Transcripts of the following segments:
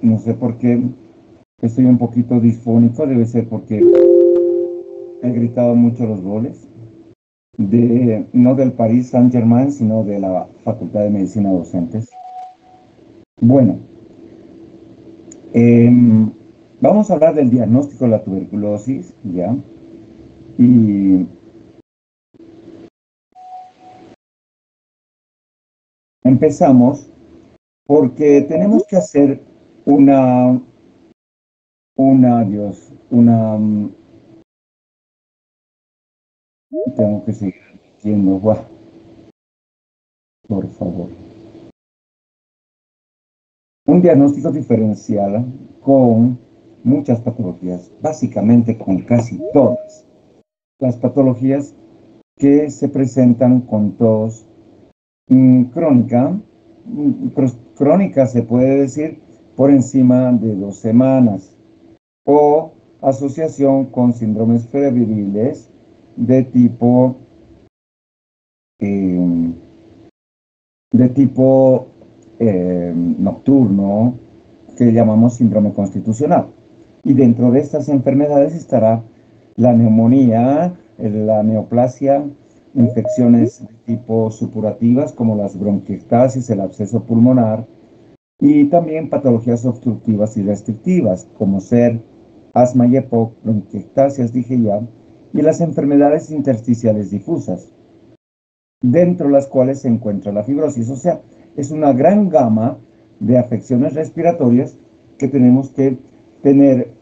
no sé por qué estoy un poquito disfónico, debe ser porque he gritado mucho los goles, no del Paris Saint-Germain, sino de la Facultad de Medicina Docentes. Bueno, vamos a hablar del diagnóstico de la tuberculosis, ¿ya? Y empezamos porque tenemos que hacer una, Dios, tengo que seguir diciendo, guau, por favor. Un diagnóstico diferencial con muchas patologías, básicamente con casi todas las patologías que se presentan con tos crónica. Crónica se puede decir por encima de 2 semanas o asociación con síndromes febriles de tipo eh, nocturno, que llamamos síndrome constitucional. Y dentro de estas enfermedades estará la neumonía, la neoplasia, infecciones de tipo supurativas como las bronquiectasis, el absceso pulmonar, y también patologías obstructivas y restrictivas, como ser asma y EPOC, bronquiectasias, dije ya, y las enfermedades intersticiales difusas, dentro de las cuales se encuentra la fibrosis. O sea, es una gran gama de afecciones respiratorias que tenemos que tener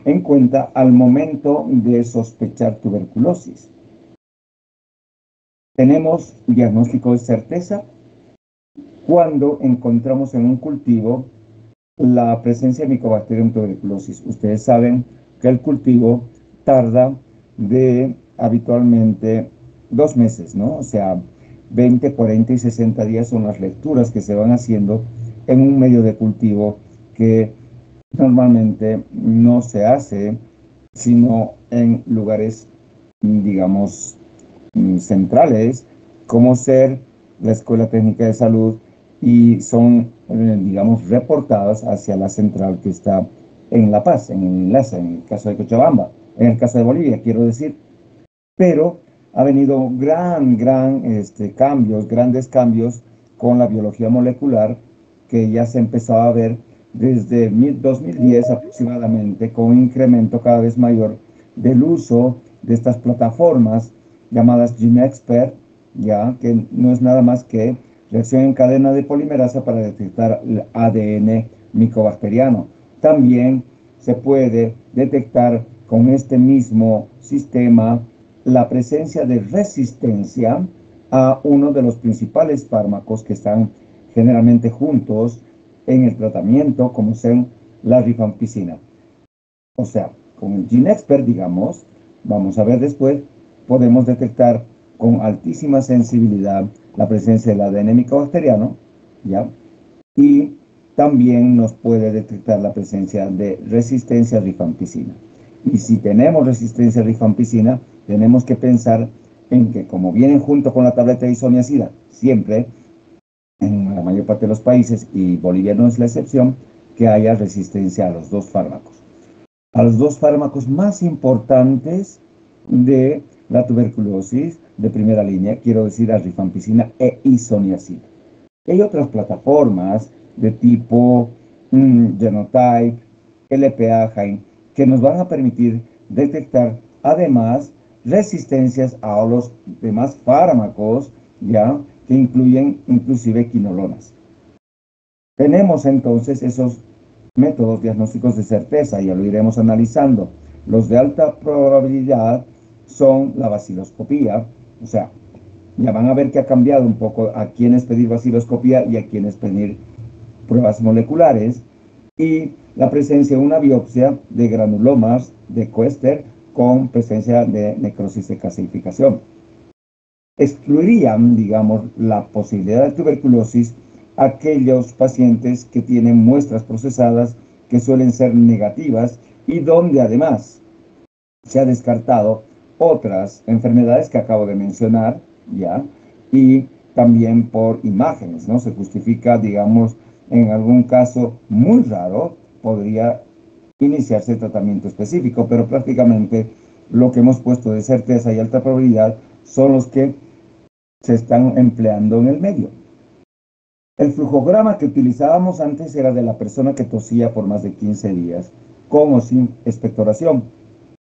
en cuenta al momento de sospechar tuberculosis. Tenemos diagnóstico de certeza cuando encontramos en un cultivo la presencia de Mycobacterium tuberculosis. Ustedes saben que el cultivo tarda de habitualmente 2 meses, ¿no? O sea, 20, 40 y 60 días son las lecturas que se van haciendo en un medio de cultivo que normalmente no se hace sino en lugares, digamos, centrales, como ser la Escuela Técnica de Salud, y son, digamos, reportadas hacia la central que está en La Paz, en el enlace, en el caso de Cochabamba, en el caso de Bolivia, quiero decir. Pero ha venido grandes cambios con la biología molecular, que ya se empezaba a ver desde 2010 aproximadamente, con un incremento cada vez mayor del uso de estas plataformas llamadas GeneXpert, ya que no es nada más que reacción en cadena de polimerasa para detectar el ADN micobacteriano. También se puede detectar con este mismo sistema la presencia de resistencia a uno de los principales fármacos que están generalmente juntos en el tratamiento, como son la rifampicina. O sea, con el GeneXpert, digamos, vamos a ver después, podemos detectar con altísima sensibilidad la presencia del ADN micobacteriano, ¿ya? Y también nos puede detectar la presencia de resistencia a rifampicina. Y si tenemos resistencia a rifampicina, tenemos que pensar en que, como vienen junto con la tableta de isoniazida, siempre, en la mayor parte de los países, y Bolivia no es la excepción, que haya resistencia a los dos fármacos. A los dos fármacos más importantes de la tuberculosis de primera línea, quiero decir a rifampicina e isoniazida. Hay otras plataformas de tipo Genotype, LPA-Gyn, que nos van a permitir detectar además resistencias a los demás fármacos, ya, que incluyen inclusive quinolonas. Tenemos entonces esos métodos diagnósticos de certeza, ya lo iremos analizando. Los de alta probabilidad son la baciloscopía, o sea, ya van a ver que ha cambiado un poco a quiénes pedir baciloscopía y a quiénes pedir pruebas moleculares, y la presencia de una biopsia de granulomas de Koester con presencia de necrosis de calcificación. Excluirían, digamos, la posibilidad de tuberculosis aquellos pacientes que tienen muestras procesadas que suelen ser negativas y donde además se ha descartado otras enfermedades que acabo de mencionar, ¿ya? Y también por imágenes, ¿no? Se justifica, digamos, en algún caso muy raro, podría iniciarse el tratamiento específico, pero prácticamente lo que hemos puesto de certeza y alta probabilidad son los que se están empleando en el medio. El flujograma que utilizábamos antes era de la persona que tosía por más de 15 días, con o sin expectoración.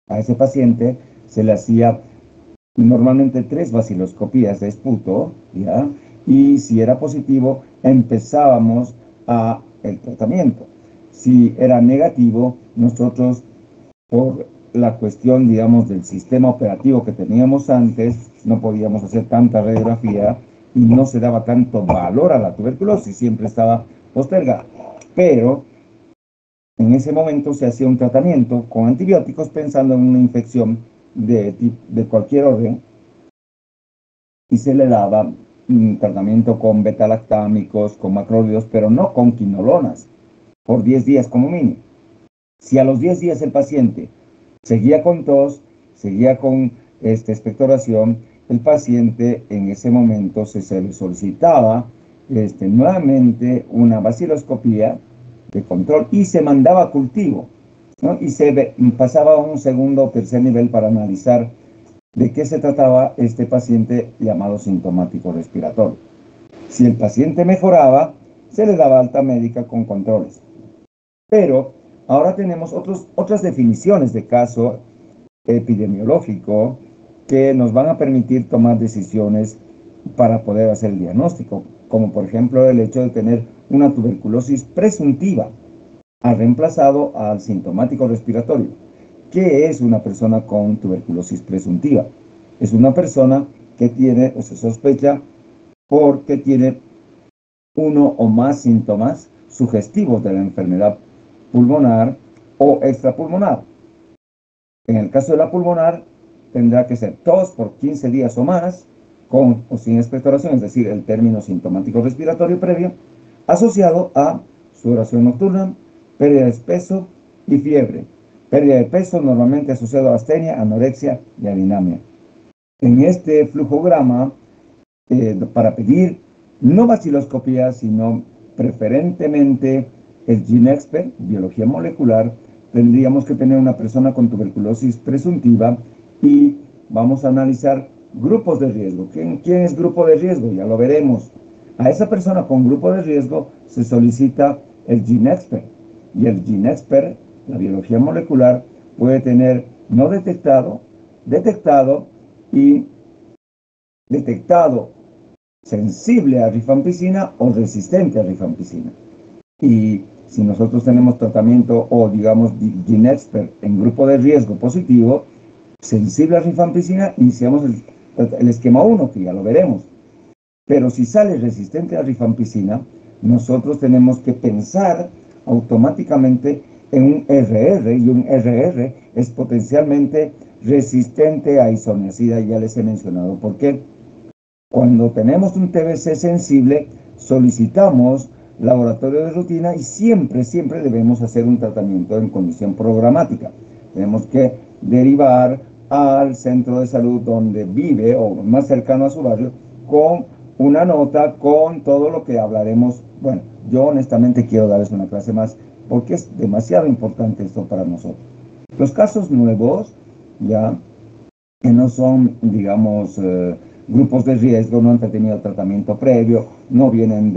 A ese paciente se le hacía normalmente 3 vaciloscopías de esputo, ¿ya? Y si era positivo, empezábamos el tratamiento. Si era negativo, nosotros, por la cuestión, digamos, del sistema operativo que teníamos antes, no podíamos hacer tanta radiografía y no se daba tanto valor a la tuberculosis, siempre estaba postergada. Pero en ese momento se hacía un tratamiento con antibióticos pensando en una infección de cualquier orden, y se le daba un tratamiento con betalactámicos, con macrólidos, pero no con quinolonas, por 10 días como mínimo. Si a los 10 días el paciente seguía con tos, seguía con expectoración, el paciente en ese momento se le solicitaba nuevamente una vaciloscopía de control y se mandaba a cultivo, ¿no? Y se pasaba a un segundo o tercer nivel para analizar de qué se trataba este paciente llamado sintomático respiratorio. Si el paciente mejoraba, se le daba alta médica con controles. Pero ahora tenemos otras definiciones de caso epidemiológico que nos van a permitir tomar decisiones para poder hacer el diagnóstico, como por ejemplo el hecho de tener una tuberculosis presuntiva, ha reemplazado al sintomático respiratorio. ¿Qué es una persona con tuberculosis presuntiva? Es una persona que tiene o se sospecha porque tiene uno o más síntomas sugestivos de la enfermedad pulmonar o extrapulmonar. En el caso de la pulmonar, tendrá que ser tos por 15 días o más, con o sin expectoración, es decir, el término sintomático respiratorio previo, asociado a sudoración nocturna, pérdida de peso y fiebre. Pérdida de peso normalmente asociado a astenia, anorexia y adinamia. En este flujograma, para pedir no vaciloscopía, sino preferentemente el GeneXpert, biología molecular, tendríamos que tener una persona con tuberculosis presuntiva y vamos a analizar grupos de riesgo. ¿Quién es grupo de riesgo? Ya lo veremos. A esa persona con grupo de riesgo se solicita el GeneXpert, y el GeneXpert, la biología molecular, puede tener no detectado, detectado y detectado sensible a rifampicina o resistente a rifampicina. Y si nosotros tenemos tratamiento o digamos GeneXpert en grupo de riesgo positivo, sensible a rifampicina, iniciamos el esquema 1, que ya lo veremos. Pero si sale resistente a rifampicina, nosotros tenemos que pensar automáticamente en un RR, y un RR es potencialmente resistente a isoniazida, ya les he mencionado por qué. Cuando tenemos un TBC sensible, solicitamos laboratorio de rutina y siempre debemos hacer un tratamiento en condición programática. Tenemos que derivar al centro de salud donde vive o más cercano a su barrio con una nota con todo lo que hablaremos. Bueno, yo honestamente quiero darles una clase más porque es demasiado importante esto para nosotros. Los casos nuevos, ya, que no son, digamos, grupos de riesgo, no han tenido tratamiento previo, no vienen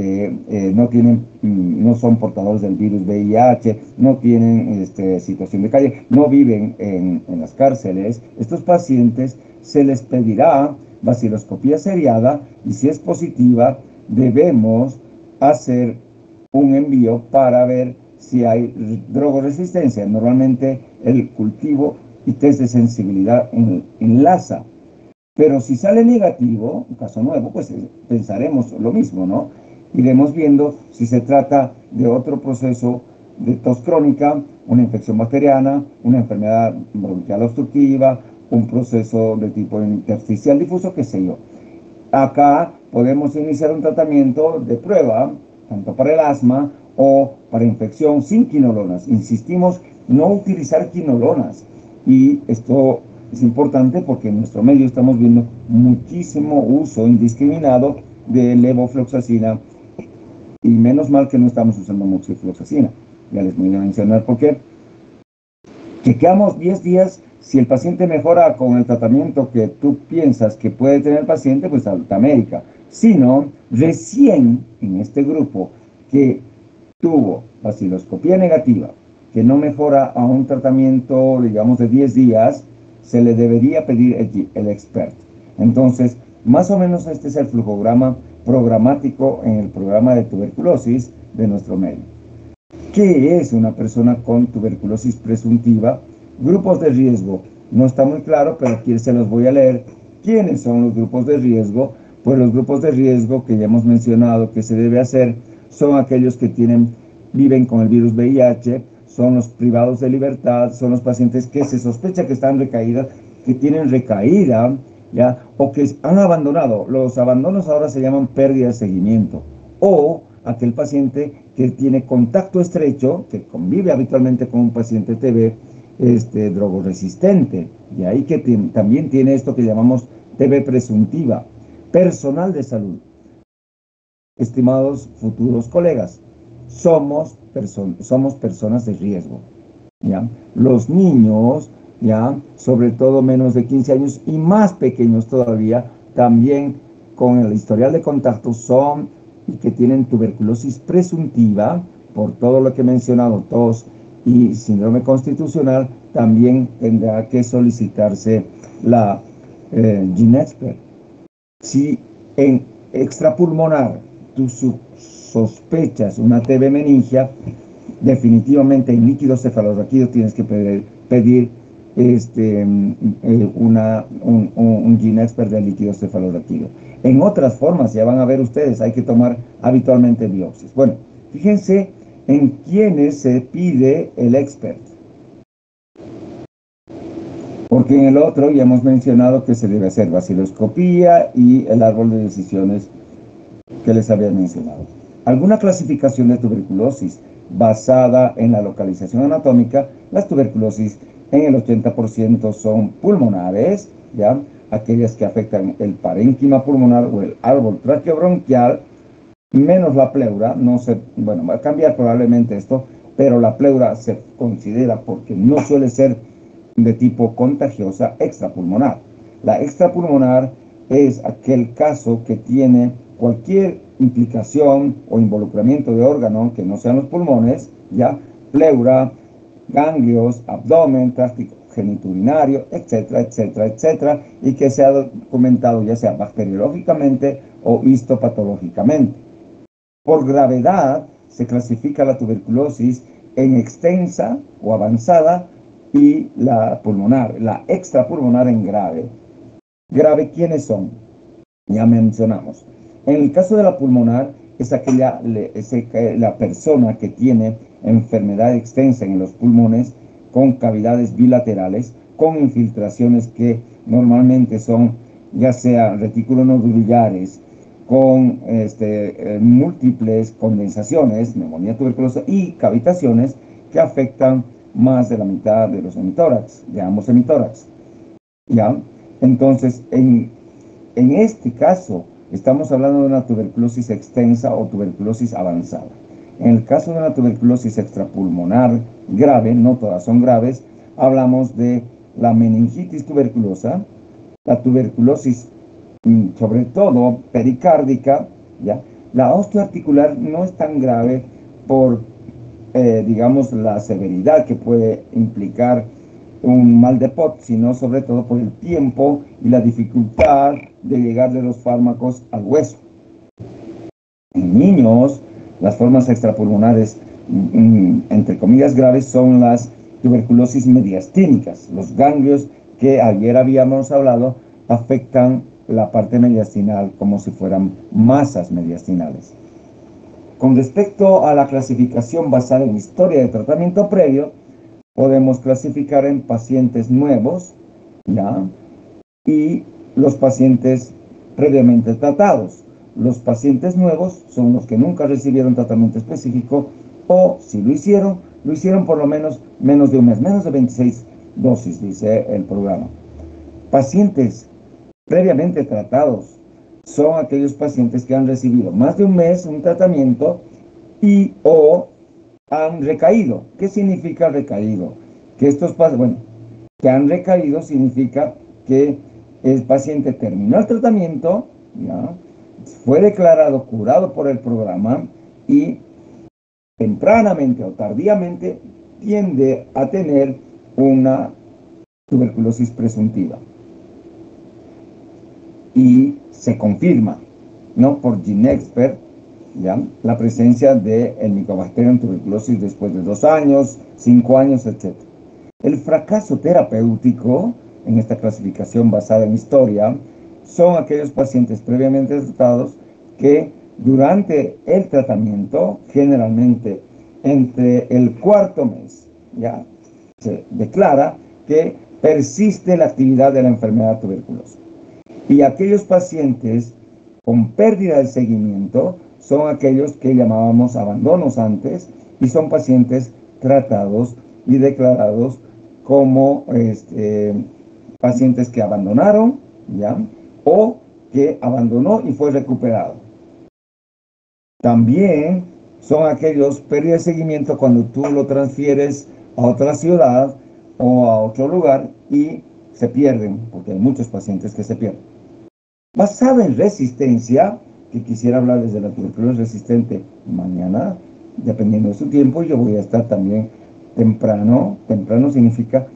no son portadores del virus VIH, no tienen situación de calle, no viven en las cárceles. Estos pacientes se les pedirá vaciloscopía seriada y si es positiva debemos hacer un envío para ver si hay drogoresistencia. Normalmente el cultivo y test de sensibilidad enlaza. Pero si sale negativo, un caso nuevo, pues pensaremos lo mismo, ¿no? Iremos viendo si se trata de otro proceso de tos crónica, una infección bacteriana, una enfermedad bronquial obstructiva, un proceso de tipo intersticial difuso, qué sé yo. Acá podemos iniciar un tratamiento de prueba, tanto para el asma o para infección sin quinolonas. Insistimos, no utilizar quinolonas. Y esto es importante porque en nuestro medio estamos viendo muchísimo uso indiscriminado de levofloxacina y menos mal que no estamos usando moxifloxacina. Ya les voy a mencionar por qué. Chequeamos 10 días. Si el paciente mejora con el tratamiento que tú piensas que puede tener el paciente, pues alta médica. Si no, recién en este grupo que tuvo vaciloscopía negativa, que no mejora a un tratamiento, digamos, de 10 días, se le debería pedir el experto. Entonces, más o menos este es el flujograma programático en el programa de tuberculosis de nuestro medio. ¿Qué es una persona con tuberculosis presuntiva? Grupos de riesgo. No está muy claro, pero aquí se los voy a leer. ¿Quiénes son los grupos de riesgo? Pues los grupos de riesgo que ya hemos mencionado que se debe hacer son aquellos que viven con el virus VIH, son los privados de libertad, son los pacientes que se sospecha que están recaídas, que tienen recaída, ¿ya? O que han abandonado. Los abandonos ahora se llaman pérdida de seguimiento. O aquel paciente que tiene contacto estrecho, que convive habitualmente con un paciente TB, drogoresistente, y ahí que también tiene esto que llamamos TB presuntiva. Personal de salud. Estimados futuros colegas, somos personas de riesgo, ¿ya? Los niños, ¿ya? Sobre todo menos de 15 años y más pequeños todavía, también con el historial de contacto son y que tienen tuberculosis presuntiva, por todo lo que he mencionado, tos y síndrome constitucional, también tendrá que solicitarse la GeneXpert. Si en extrapulmonar tú sospechas una TB meningia, definitivamente en líquido cefalorraquídeo tienes que pedir un GeneXpert de líquido cefalorraquídeo. En otras formas, ya van a ver ustedes, hay que tomar habitualmente biopsias. Bueno, fíjense en quiénes se pide el expert. Porque en el otro ya hemos mencionado que se debe hacer vaciloscopía y el árbol de decisiones que les había mencionado. Alguna clasificación de tuberculosis basada en la localización anatómica, las tuberculosis en el 80% son pulmonares, ¿ya? Aquellas que afectan el parénquima pulmonar o el árbol traqueobronquial, menos la pleura, bueno, va a cambiar probablemente esto, pero la pleura se considera porque no suele ser de tipo contagiosa extrapulmonar. La extrapulmonar es aquel caso que tiene cualquier implicación o involucramiento de órgano que no sean los pulmones, ya, pleura, ganglios, abdomen, tráfico genitourinario, etcétera, etcétera, etcétera, y que se ha documentado ya sea bacteriológicamente o histopatológicamente. Por gravedad se clasifica la tuberculosis en extensa o avanzada y la pulmonar, la extrapulmonar en grave. Grave, ¿quiénes son? Ya mencionamos. En el caso de la pulmonar, es la persona que tiene enfermedad extensa en los pulmones con cavidades bilaterales, con infiltraciones que normalmente son ya sea reticulonodulares, con múltiples condensaciones, neumonía tuberculosa y cavitaciones que afectan más de la mitad de los hemitórax, de ambos hemitórax. ¿Ya? Entonces, en este caso, estamos hablando de una tuberculosis extensa o tuberculosis avanzada. En el caso de una tuberculosis extrapulmonar grave, no todas son graves, hablamos de la meningitis tuberculosa, la tuberculosis sobre todo pericárdica, ¿ya? La osteoarticular no es tan grave por, digamos, la severidad que puede implicar un mal de POT, sino sobre todo por el tiempo y la dificultad de llegar de los fármacos al hueso. En niños, las formas extrapulmonares, entre comillas, graves son las tuberculosis mediastínicas. Los ganglios que ayer habíamos hablado afectan la parte mediastinal como si fueran masas mediastinales. Con respecto a la clasificación basada en historia de tratamiento previo, podemos clasificar en pacientes nuevos, ¿ya? Y los pacientes previamente tratados. Los pacientes nuevos son los que nunca recibieron tratamiento específico o si lo hicieron por lo menos de un mes, menos de 26 dosis, dice el programa. Pacientes previamente tratados son aquellos pacientes que han recibido más de un mes un tratamiento y o han recaído. ¿Qué significa recaído? Que estos pacientes, bueno, que han recaído significa que el paciente terminó el tratamiento, ¿ya? Fue declarado curado por el programa y tempranamente o tardíamente tiende a tener una tuberculosis presuntiva. Y se confirma, ¿no?, por GeneXpert, ¿ya?, la presencia del Mycobacterium tuberculosis después de 2 años, 5 años, etc. El fracaso terapéutico, en esta clasificación basada en historia, son aquellos pacientes previamente tratados que durante el tratamiento, generalmente entre el 4.º mes, ya se declara que persiste la actividad de la enfermedad tuberculosa. Y aquellos pacientes con pérdida de seguimiento son aquellos que llamábamos abandonos antes y son pacientes tratados y declarados como pacientes que abandonaron, ¿ya?, o que abandonó y fue recuperado. También son aquellos pérdida de seguimiento cuando tú lo transfieres a otra ciudad o a otro lugar y se pierden, porque hay muchos pacientes que se pierden. Basada en resistencia, que quisiera hablarles de la tuberculosis resistente mañana, dependiendo de su tiempo. Yo voy a estar también temprano significa,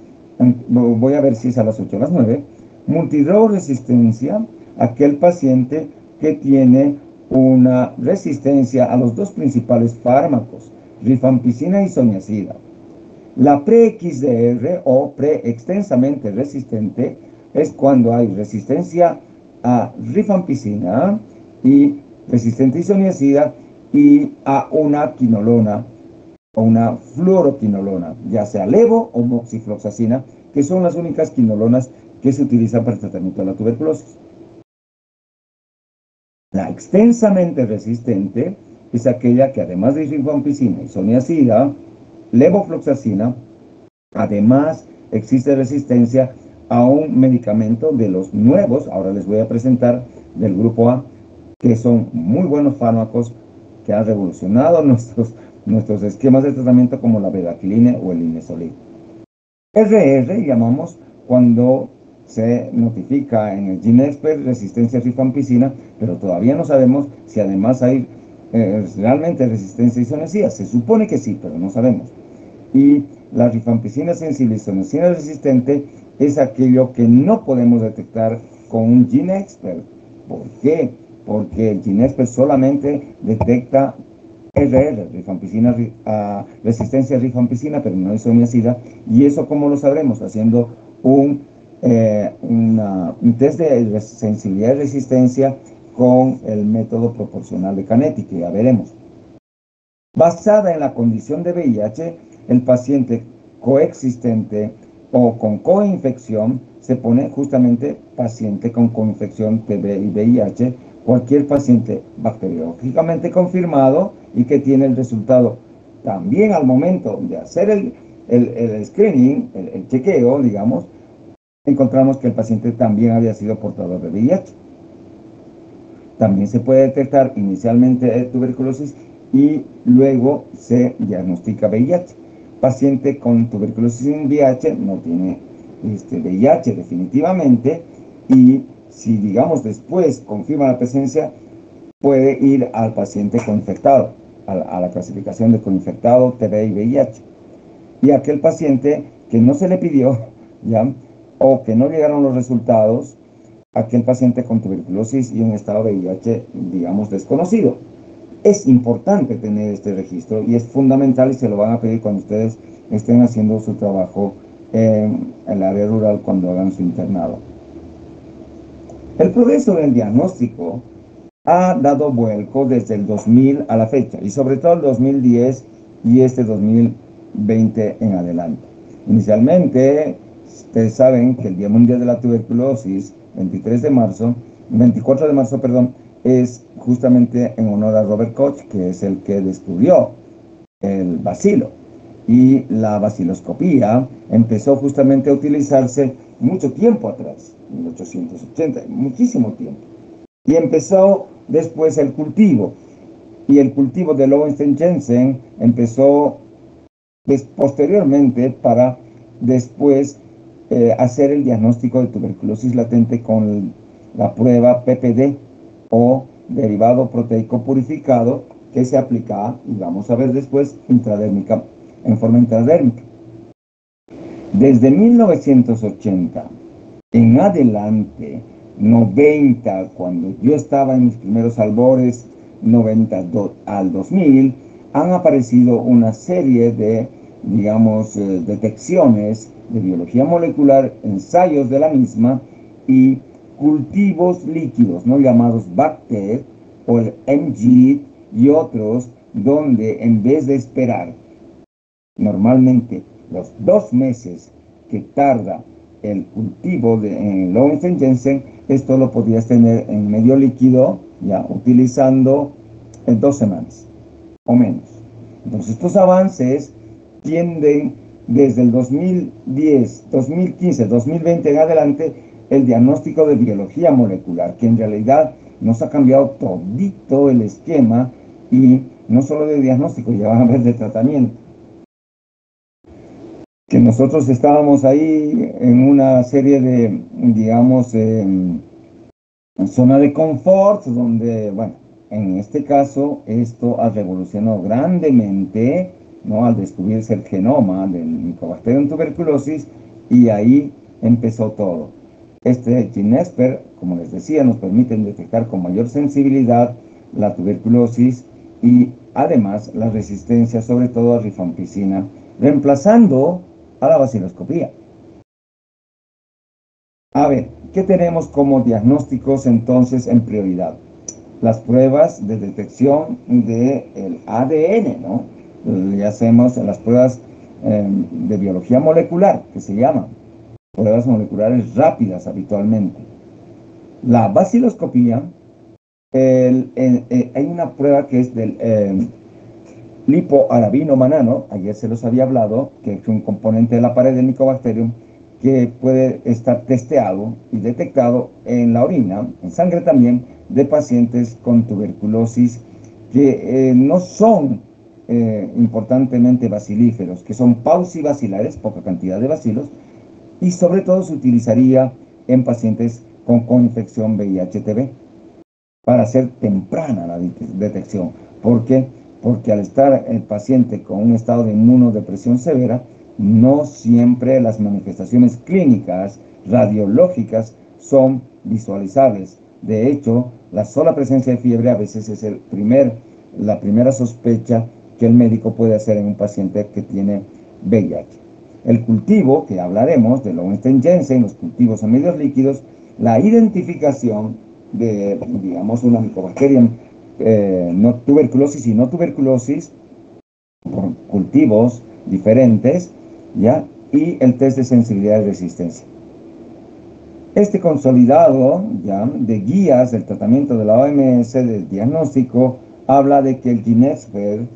voy a ver si es a las 8 o a las 9. Multidrogresistencia, aquel paciente que tiene una resistencia a los 2 principales fármacos, rifampicina y isoniazida. La pre-XDR o pre-extensamente resistente es cuando hay resistencia a rifampicina y resistente a isoniazida y a una quinolona o una fluoroquinolona, ya sea levo o moxifloxacina, que son las únicas quinolonas que se utilizan para el tratamiento de la tuberculosis. La extensamente resistente es aquella que, además de rifampicina, isoniazida, levofloxacina, además existe resistencia a un medicamento de los nuevos, ahora les voy a presentar, del grupo A, que son muy buenos fármacos que han revolucionado nuestros esquemas de tratamiento, como la bedaquiline o el linezolid. RR llamamos cuando se notifica en el GeneXpert resistencia a rifampicina, pero todavía no sabemos si además hay realmente resistencia a isoniazida. Se supone que sí, pero no sabemos. Y la rifampicina sensible y isoniazida resistente es aquello que no podemos detectar con un GeneXpert. ¿Por qué? Porque el GeneXpert solamente detecta RR, rifampicina, resistencia a rifampicina, pero no isoniazida. ¿Y eso cómo lo sabremos? Haciendo un test de sensibilidad y resistencia con el método proporcional de Canetti, que ya veremos. Basada en la condición de VIH, el paciente coexistente o con coinfección se pone justamente paciente con coinfección TB y VIH, cualquier paciente bacteriológicamente confirmado y que tiene el resultado también al momento de hacer el screening, el chequeo, digamos, encontramos que el paciente también había sido portador de VIH. También se puede detectar inicialmente tuberculosis y luego se diagnostica VIH. Paciente con tuberculosis sin VIH no tiene VIH definitivamente, y si, digamos, después confirma la presencia, puede ir al paciente coinfectado, a la clasificación de coinfectado, TB y VIH. Y aquel paciente que no se le pidió, ¿ya?, o que no llegaron los resultados, aquel paciente con tuberculosis y un estado de VIH, digamos, desconocido. Es importante tener este registro y es fundamental, y se lo van a pedir cuando ustedes estén haciendo su trabajo en el área rural, cuando hagan su internado. El progreso del diagnóstico ha dado vuelco desde el 2000 a la fecha, y sobre todo el 2010 y 2020 en adelante. Inicialmente, ustedes saben que el Día Mundial de la Tuberculosis, 24 de marzo, perdón, es justamente en honor a Robert Koch, que es el que descubrió el bacilo. Y la baciloscopía empezó justamente a utilizarse mucho tiempo atrás, en 1880, muchísimo tiempo. Y empezó después el cultivo. Y el cultivo de Lowenstein-Jensen empezó posteriormente para después hacer el diagnóstico de tuberculosis latente con la prueba PPD o derivado proteico purificado que se aplica, y vamos a ver después, intradérmica, en forma intradérmica. Desde 1980 en adelante, 90, cuando yo estaba en mis primeros albores, 90 al 2000, han aparecido una serie de, digamos, detecciones de biología molecular, ensayos de la misma y cultivos líquidos, ¿no? Llamados BACTEC o el MG y otros, donde en vez de esperar normalmente los 2 meses que tarda el cultivo de Lowenstein-Jensen, esto lo podías tener en medio líquido, ya utilizando en 2 semanas o menos. Entonces estos avances tienden desde el 2010, 2015, 2020 en adelante, el diagnóstico de biología molecular, que en realidad nos ha cambiado todito el esquema, y no solo de diagnóstico, ya van a ver de tratamiento. Que nosotros estábamos ahí en una serie de, digamos, zona de confort, donde, bueno, en este caso, esto ha revolucionado grandemente, ¿no? Al descubrirse el genoma del Mycobacterium tuberculosis, y ahí empezó todo. Este GeneXpert, como les decía, nos permite detectar con mayor sensibilidad la tuberculosis y además la resistencia, sobre todo a rifampicina, reemplazando a la baciloscopía. A ver, ¿qué tenemos como diagnósticos entonces en prioridad? Las pruebas de detección del ADN, ¿no? Ya hacemos las pruebas de biología molecular, que se llaman pruebas moleculares rápidas habitualmente. La baciloscopía, hay una prueba que es del lipoarabino manano, ayer se los había hablado, que es un componente de la pared del Mycobacterium, que puede estar testeado y detectado en la orina, en sangre también, de pacientes con tuberculosis que no son importantemente bacilíferos, que son paucibacilares, poca cantidad de bacilos, y sobre todo se utilizaría en pacientes con coinfección VIH-TB para hacer temprana la detección. ¿Por qué? Porque al estar el paciente con un estado de inmunodepresión severa, no siempre las manifestaciones clínicas, radiológicas, son visualizables. De hecho, la sola presencia de fiebre a veces es la primera sospecha que el médico puede hacer en un paciente que tiene VIH. El cultivo, que hablaremos, de Lowenstein-Jensen, los cultivos en medios líquidos, la identificación de, digamos, una Mycobacterium no tuberculosis y no tuberculosis por cultivos diferentes, ¿ya? Y el test de sensibilidad y resistencia. Este consolidado, ¿ya?, de guías del tratamiento de la OMS del diagnóstico habla de que el GeneXpert,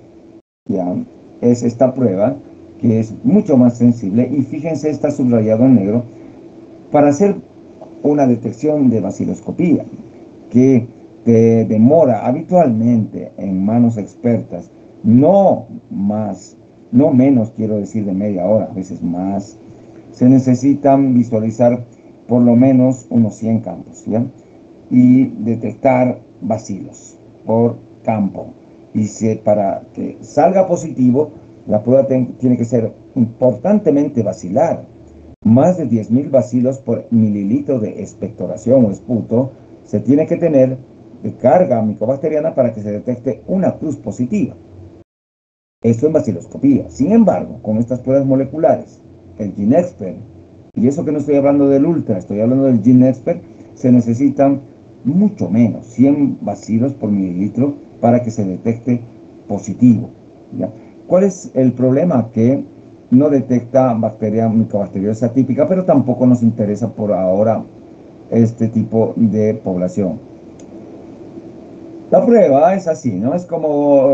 ¿ya?, es esta prueba que es mucho más sensible, y fíjense, está subrayado en negro, para hacer una detección de baciloscopía, que te demora habitualmente en manos expertas, no más, no menos, quiero decir, de media hora, a veces más. Se necesitan visualizar por lo menos unos 100 campos, ¿ya? Y detectar bacilos por campo. Y para que salga positivo, la prueba tiene que ser importantemente bacilar. Más de 10.000 bacilos por mililitro de expectoración o esputo se tiene que tener de carga micobacteriana para que se detecte una cruz positiva. Esto en baciloscopía. Sin embargo, con estas pruebas moleculares, el GeneXpert, y eso que no estoy hablando del Ultra, estoy hablando del GeneXpert, se necesitan mucho menos, 100 bacilos por mililitro para que se detecte positivo, ¿ya? ¿Cuál es el problema? Que no detecta bacteria micobacteriosa típica, pero tampoco nos interesa por ahora este tipo de población. La prueba es así, ¿no? Es como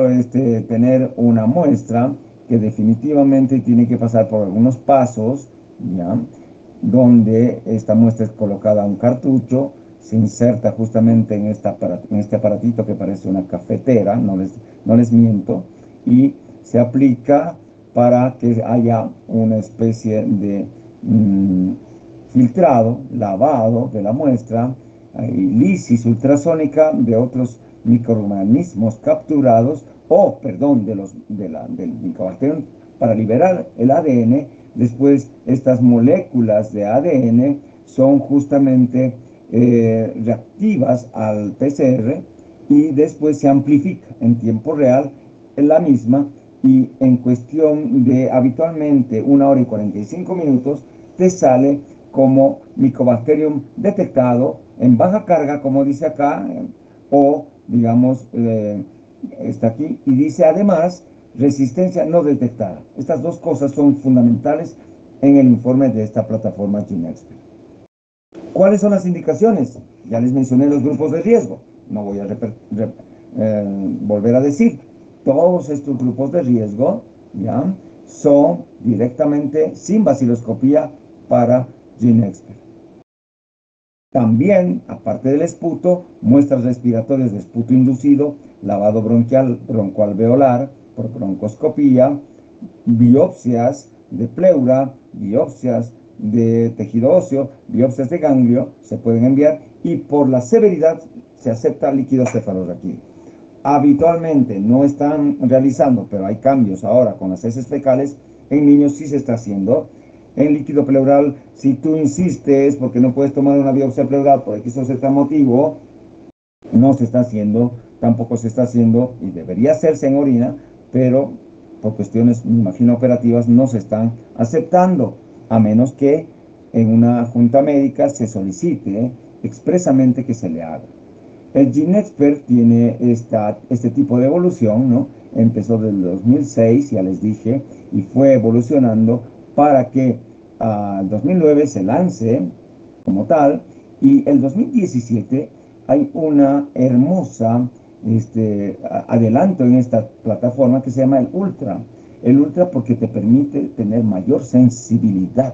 tener una muestra que definitivamente tiene que pasar por algunos pasos, ¿ya?, donde esta muestra es colocada a un cartucho, se inserta justamente en este aparatito que parece una cafetera, no les miento, y se aplica para que haya una especie de filtrado, lavado de la muestra, lisis ultrasónica de otros microorganismos capturados, del Mycobacterium, para liberar el ADN. Después, estas moléculas de ADN son justamente reactivas al PCR y después se amplifica en tiempo real en la misma, y en cuestión de habitualmente 1 hora y 45 minutos te sale como Mycobacterium detectado en baja carga, como dice acá, o digamos, está aquí, y dice además resistencia no detectada. Estas dos cosas son fundamentales en el informe de esta plataforma GeneXpert. ¿Cuáles son las indicaciones? Ya les mencioné los grupos de riesgo, no voy a volver a decir. Todos estos grupos de riesgo, ¿ya?, son directamente sin vaciloscopía para GeneXpert. También, aparte del esputo, muestras respiratorias de esputo inducido, lavado broncoalveolar por broncoscopía, biopsias de pleura, biopsias de tejido óseo, biopsias de ganglio, se pueden enviar, y por la severidad se acepta líquido cefalorraquídeo. Habitualmente no están realizando, pero hay cambios ahora con las heces fecales. En niños sí se está haciendo. En líquido pleural, si tú insistes porque no puedes tomar una biopsia pleural por X o Z motivo, no se está haciendo, tampoco se está haciendo, y debería hacerse en orina, pero por cuestiones, me imagino, operativas, no se están aceptando, a menos que en una junta médica se solicite expresamente que se le haga. El GeneXpert tiene este tipo de evolución, ¿no? Empezó desde el 2006, ya les dije, y fue evolucionando para que al 2009 se lance como tal, y el 2017 hay una hermosa adelanto en esta plataforma que se llama el Ultra. El Ultra porque te permite tener mayor sensibilidad.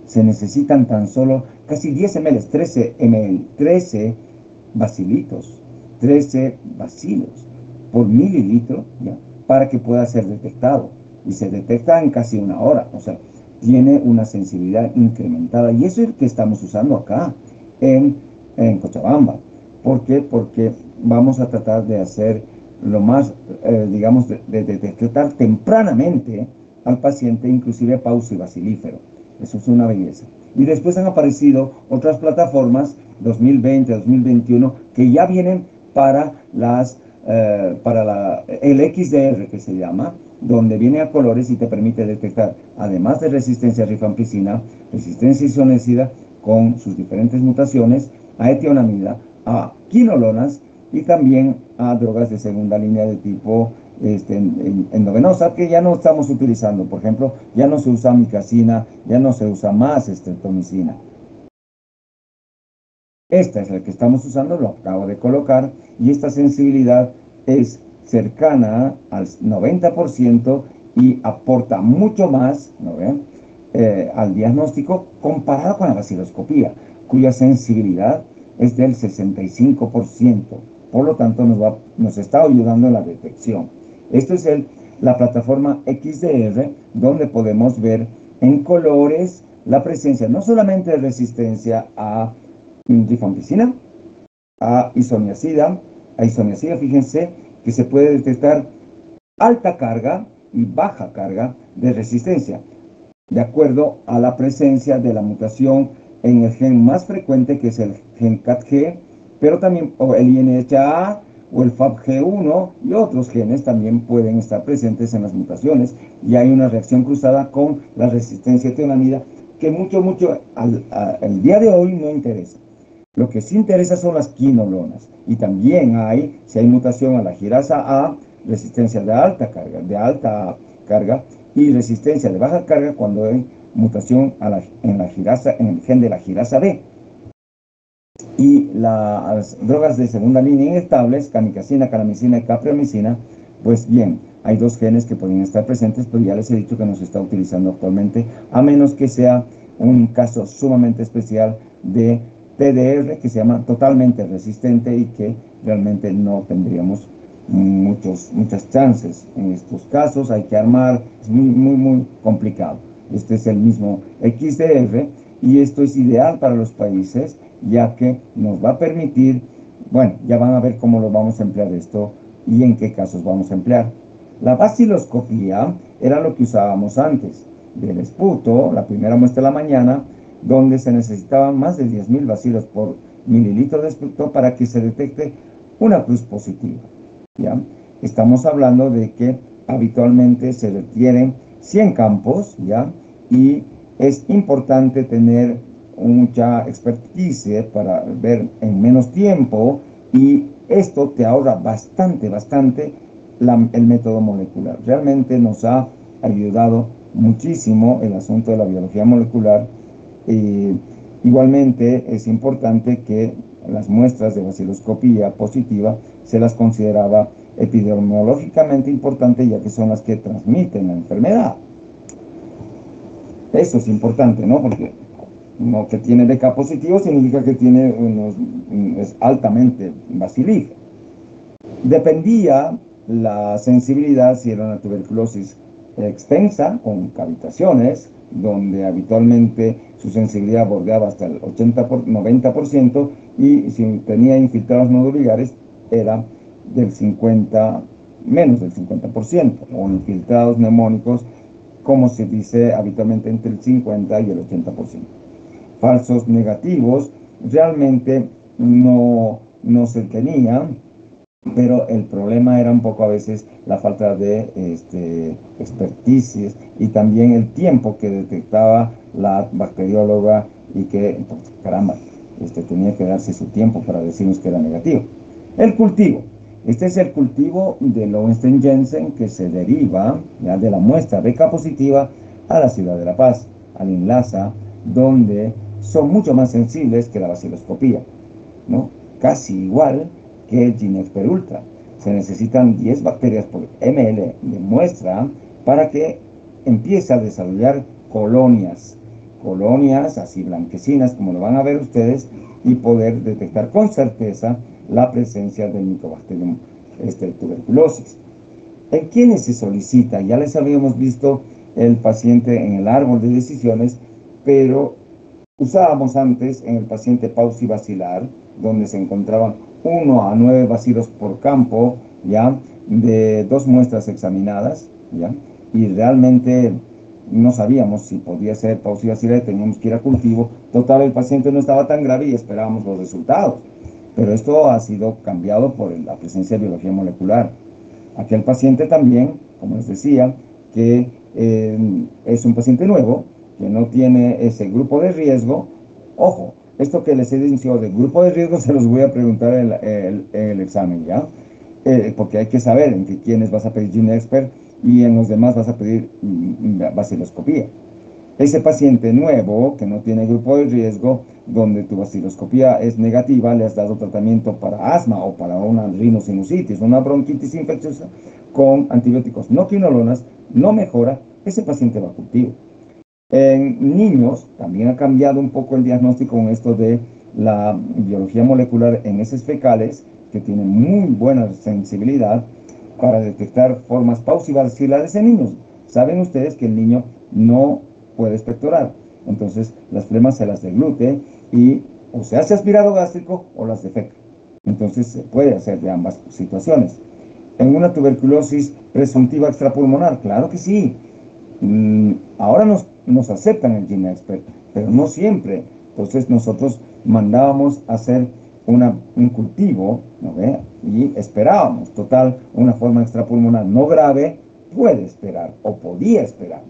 Se necesitan tan solo casi 10 ml, 13 ml, 13 bacilitos, 13 bacilos por mililitro, ¿ya?, para que pueda ser detectado. Y se detecta en casi 1 hora, o sea, tiene una sensibilidad incrementada. Y eso es lo que estamos usando acá en Cochabamba. ¿Por qué? Porque vamos a tratar de hacer lo más, digamos, de detectar tempranamente al paciente, inclusive paucibacilífero. Eso es una belleza. Y después han aparecido otras plataformas, 2020, 2021, que ya vienen para el XDR, que se llama, donde viene a colores y te permite detectar, además de resistencia a rifampicina, resistencia isoniazida con sus diferentes mutaciones, a etionamida, a quinolonas y también a drogas de segunda línea de tipo endovenosa, que ya no estamos utilizando. Por ejemplo, ya no se usa micacina, ya no se usa más streptomicina. Esta es la que estamos usando, lo acabo de colocar, y esta sensibilidad es cercana al 90% y aporta mucho más, ¿no ven?, al diagnóstico comparado con la vaciloscopía, cuya sensibilidad es del 65%. Por lo tanto, nos está ayudando en la detección. Esto es la plataforma XDR, donde podemos ver en colores la presencia no solamente de resistencia a rifampicina, a isoniazida. Fíjense que se puede detectar alta carga y baja carga de resistencia, de acuerdo a la presencia de la mutación en el gen más frecuente, que es el gen CATG, pero también el INHA o el FABG1 y otros genes también pueden estar presentes en las mutaciones, y hay una reacción cruzada con la resistencia a etionamida que al día de hoy no interesa. Lo que sí interesa son las quinolonas, y también si hay mutación a la girasa A, resistencia de alta carga y resistencia de baja carga cuando hay mutación en el gen de la girasa B. Y las drogas de segunda línea inyectables, camicacina, calamicina y capreomicina, pues bien, hay 2 genes que pueden estar presentes, pero ya les he dicho que no se está utilizando actualmente, a menos que sea un caso sumamente especial de TDR, que se llama totalmente resistente y que realmente no tendríamos muchas chances. En estos casos hay que armar, es muy complicado. Este es el mismo XDR y esto es ideal para los países, ya que nos va a permitir, bueno, ya van a ver cómo lo vamos a emplear esto y en qué casos vamos a emplear. La vaciloscopía era lo que usábamos antes del esputo, la primera muestra de la mañana, donde se necesitaban más de 10.000 bacilos por mililitro de esputo para que se detecte una cruz positiva. ¿Ya? Estamos hablando de que habitualmente se requieren 100 campos, ¿ya? Y es importante tener mucha expertise para ver en menos tiempo y esto te ahorra bastante el método molecular. Realmente nos ha ayudado muchísimo el asunto de la biología molecular. Igualmente es importante que las muestras de vaciloscopía positiva se las consideraba epidemiológicamente importante, ya que son las que transmiten la enfermedad. Eso es importante, ¿no? Porque no que tiene BK positivo significa que tiene es altamente bacilígeno. Dependía la sensibilidad si era una tuberculosis extensa, con cavitaciones, donde habitualmente su sensibilidad bordeaba hasta el 90%, y si tenía infiltrados nodulares era menos del 50%, o infiltrados neumónicos, como se dice habitualmente entre el 50 y el 80%. Falsos negativos realmente no se tenían, pero el problema era un poco a veces la falta de experticia y también el tiempo que detectaba la bacterióloga y que, pues, caramba, tenía que darse su tiempo para decirnos que era negativo. El cultivo. Este es el cultivo de Lowenstein-Jensen que se deriva ya de la muestra BK positiva a la ciudad de La Paz, al INLASA, donde son mucho más sensibles que la vaciloscopía, ¿no? Casi igual que el GeneXpert Ultra. Se necesitan 10 bacterias por ml de muestra para que empiece a desarrollar colonias así blanquecinas, como lo van a ver ustedes, y poder detectar con certeza la presencia del Mycobacterium tuberculosis. ¿En quiénes se solicita? Ya les habíamos visto el paciente en el árbol de decisiones, pero usábamos antes en el paciente paucibacilar, donde se encontraban 1 a 9 bacilos por campo, ¿ya? De 2 muestras examinadas, ¿ya? Y realmente no sabíamos si podía ser paucibacilar, teníamos que ir a cultivo. Total, el paciente no estaba tan grave y esperábamos los resultados. Pero esto ha sido cambiado por la presencia de biología molecular. Aquel paciente también, como les decía, que es un paciente nuevo, que no tiene ese grupo de riesgo. Ojo, esto que les he dicho de grupo de riesgo se los voy a preguntar en el examen, ¿ya? Porque hay que saber en quiénes vas a pedir GeneXpert y en los demás vas a pedir vaciloscopía. Ese paciente nuevo que no tiene grupo de riesgo, donde tu vaciloscopía es negativa, le has dado tratamiento para asma o para una rinosinusitis, una bronquitis infecciosa con antibióticos no quinolonas, no mejora, ese paciente va a cultivo. En niños también ha cambiado un poco el diagnóstico con esto de la biología molecular en heces fecales, que tienen muy buena sensibilidad para detectar formas paucivacilares en niños. Saben ustedes que el niño no puede expectorar, entonces las flemas se las deglute y o se hace aspirado gástrico o las defeca. Entonces se puede hacer de ambas situaciones. En una tuberculosis presuntiva extrapulmonar, claro que sí. Ahora nos aceptan el GeneXpert, pero no siempre. Entonces nosotros mandábamos a hacer un cultivo, ¿no ve? Y esperábamos. Total, una forma extrapulmonar no grave puede esperar o podía esperar.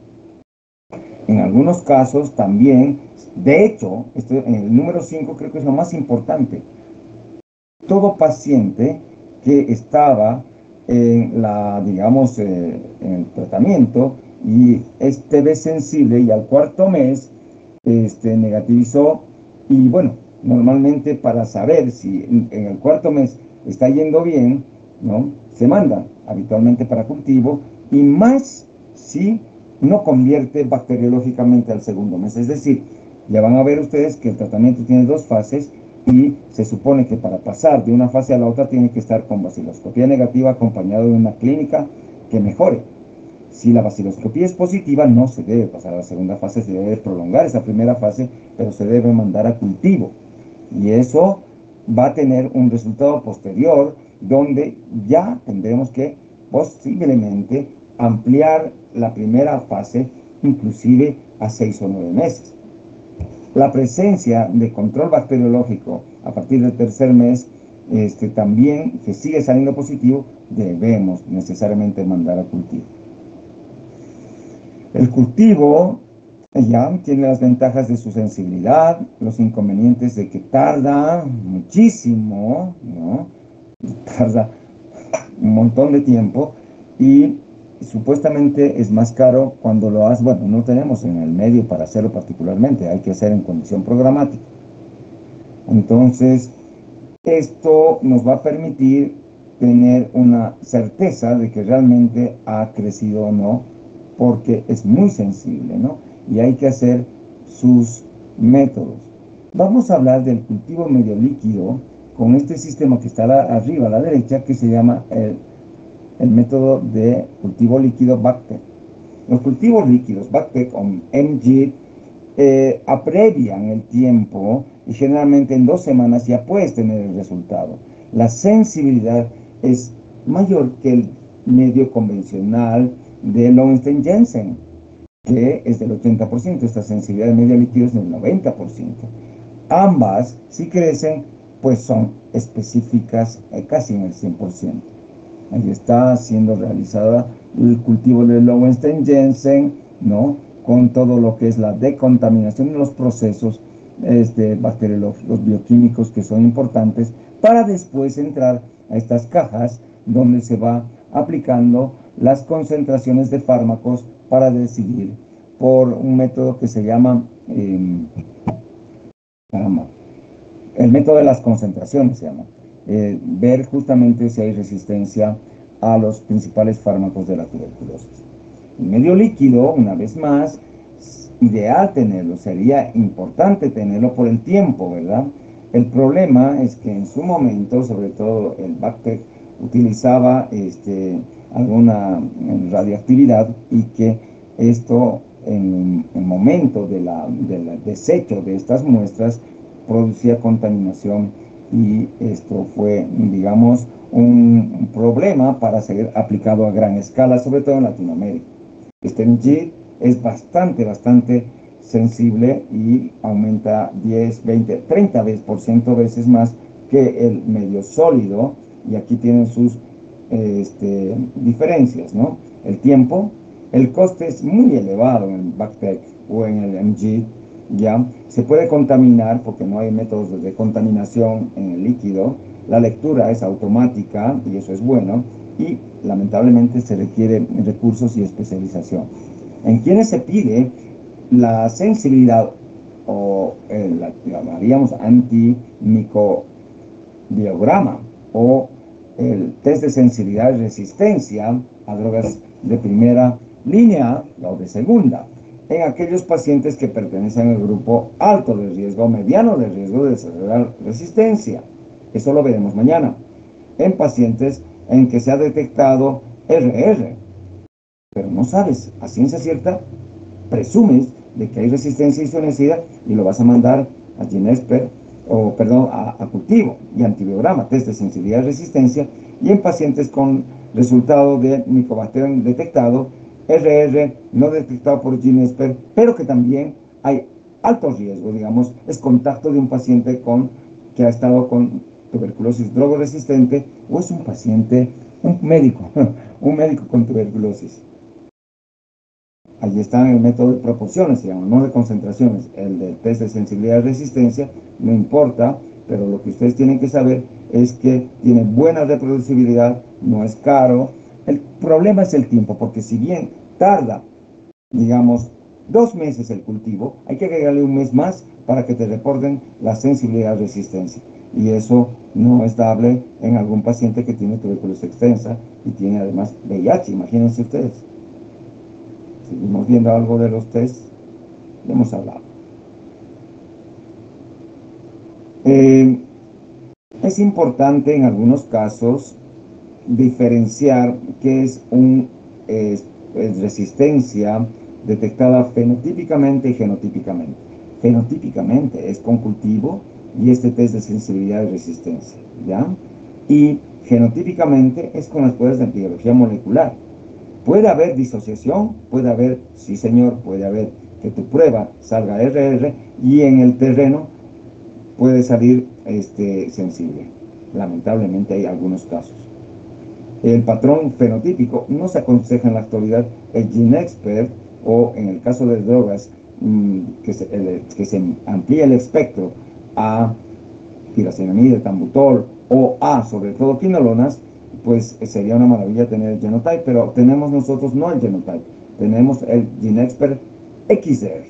En algunos casos también, de hecho, en el número 5 creo que es lo más importante. Todo paciente que estaba en digamos, en el tratamiento y es TB sensible y al cuarto mes negativizó, y bueno, normalmente para saber si en el cuarto mes está yendo bien, ¿no? Se manda habitualmente para cultivo, y más si no convierte bacteriológicamente al segundo mes. Es decir, Ya van a ver ustedes que el tratamiento tiene dos fases y se supone que para pasar de una fase a la otra tiene que estar con vaciloscopía negativa acompañado de una clínica que mejore. Si la vaciloscopía es positiva, no se debe pasar a la segunda fase, se debe prolongar esa primera fase, pero se debe mandar a cultivo. Y eso va a tener un resultado posterior donde ya tendremos que posiblemente ampliar la primera fase inclusive a 6 o 9 meses. La presencia de control bacteriológico a partir del tercer mes también, que sigue saliendo positivo, debemos necesariamente mandar a cultivo. El cultivo ya tiene las ventajas de su sensibilidad, los inconvenientes de que tarda muchísimo, ¿no? Tarda un montón de tiempo y supuestamente es más caro cuando lo haces. Bueno, no tenemos en el medio para hacerlo particularmente, hay que hacer en condición programática. Entonces, esto nos va a permitir tener una certeza de que realmente ha crecido o no, porque es muy sensible, ¿no? Y hay que hacer sus métodos. Vamos a hablar del cultivo medio líquido con este sistema que está arriba a la derecha, que se llama el método de cultivo líquido BACTEC. Los cultivos líquidos BACTEC o MG abrevian el tiempo y generalmente en 2 semanas ya puedes tener el resultado. La sensibilidad es mayor que el medio convencional de Lowenstein-Jensen, que es del 80%. Esta sensibilidad de medio líquido es del 90%. Ambas, si crecen, pues son específicas casi en el 100%. Ahí está siendo realizada el cultivo de Lowenstein-Jensen, ¿no? Con todo lo que es la decontaminación de los procesos bacteriológicos, bioquímicos que son importantes, para después entrar a estas cajas donde se va aplicando las concentraciones de fármacos para decidir por un método que se llama el método de las concentraciones, se llama. Ver justamente si hay resistencia a los principales fármacos de la tuberculosis. El medio líquido, una vez más, es ideal tenerlo, sería importante tenerlo por el tiempo, ¿verdad? El problema es que en su momento, sobre todo el BACTEC, utilizaba alguna radioactividad y que esto en el momento del desecho de estas muestras producía contaminación y esto fue, digamos, un problema para ser aplicado a gran escala, sobre todo en Latinoamérica. Este MG es bastante sensible y aumenta 10, 20, 30% veces más que el medio sólido, y aquí tienen sus diferencias, ¿no? El tiempo, el coste es muy elevado en el BACTEC o en el MG, ya se puede contaminar porque no hay métodos de decontaminación en el líquido, la lectura es automática y eso es bueno, y lamentablemente se requiere recursos y especialización. En quienes se pide la sensibilidad o la llamaríamos antimicrobiograma o el test de sensibilidad y resistencia a drogas de primera línea o de segunda, en aquellos pacientes que pertenecen al grupo alto de riesgo o mediano de riesgo de desarrollar resistencia. Eso lo veremos mañana. En pacientes en que se ha detectado RR, pero no sabes a ciencia cierta, presumes de que hay resistencia isonecida y lo vas a mandar a GeneXpert, o perdón, a cultivo y antibiograma, test de sensibilidad y resistencia, y en pacientes con resultado de micobacterium detectado, RR no detectado por GeneXpert, pero que también hay alto riesgo, digamos, es contacto de un paciente que ha estado con tuberculosis drogoresistente, o es un paciente, un médico, un médico con tuberculosis. Allí está el método de proporciones, se llama, no de concentraciones. El del test de sensibilidad y resistencia no importa, pero lo que ustedes tienen que saber es que tiene buena reproducibilidad, no es caro. El problema es el tiempo, porque si bien tarda, digamos, 2 meses el cultivo, hay que agregarle un mes más para que te reporten la sensibilidad y resistencia. Y eso no es dable en algún paciente que tiene tuberculosis extensa y tiene además VIH, imagínense ustedes. Seguimos viendo algo de los test, hemos hablado. Eh, es importante en algunos casos diferenciar qué es es resistencia detectada fenotípicamente y genotípicamente. Fenotípicamente es con cultivo y este test de sensibilidad y resistencia, ¿ya? Y genotípicamente es con las pruebas de biología molecular. Puede haber disociación, puede haber, sí señor, puede haber que tu prueba salga RR y en el terreno puede salir sensible. Lamentablemente hay algunos casos. El patrón fenotípico no se aconseja en la actualidad el GeneXpert o en el caso de drogas que se amplía el espectro a tiracinamida, tambutol o a sobre todo quinolonas, pues sería una maravilla tener el genotype, pero tenemos nosotros no el genotype, tenemos el GeneXpert XR.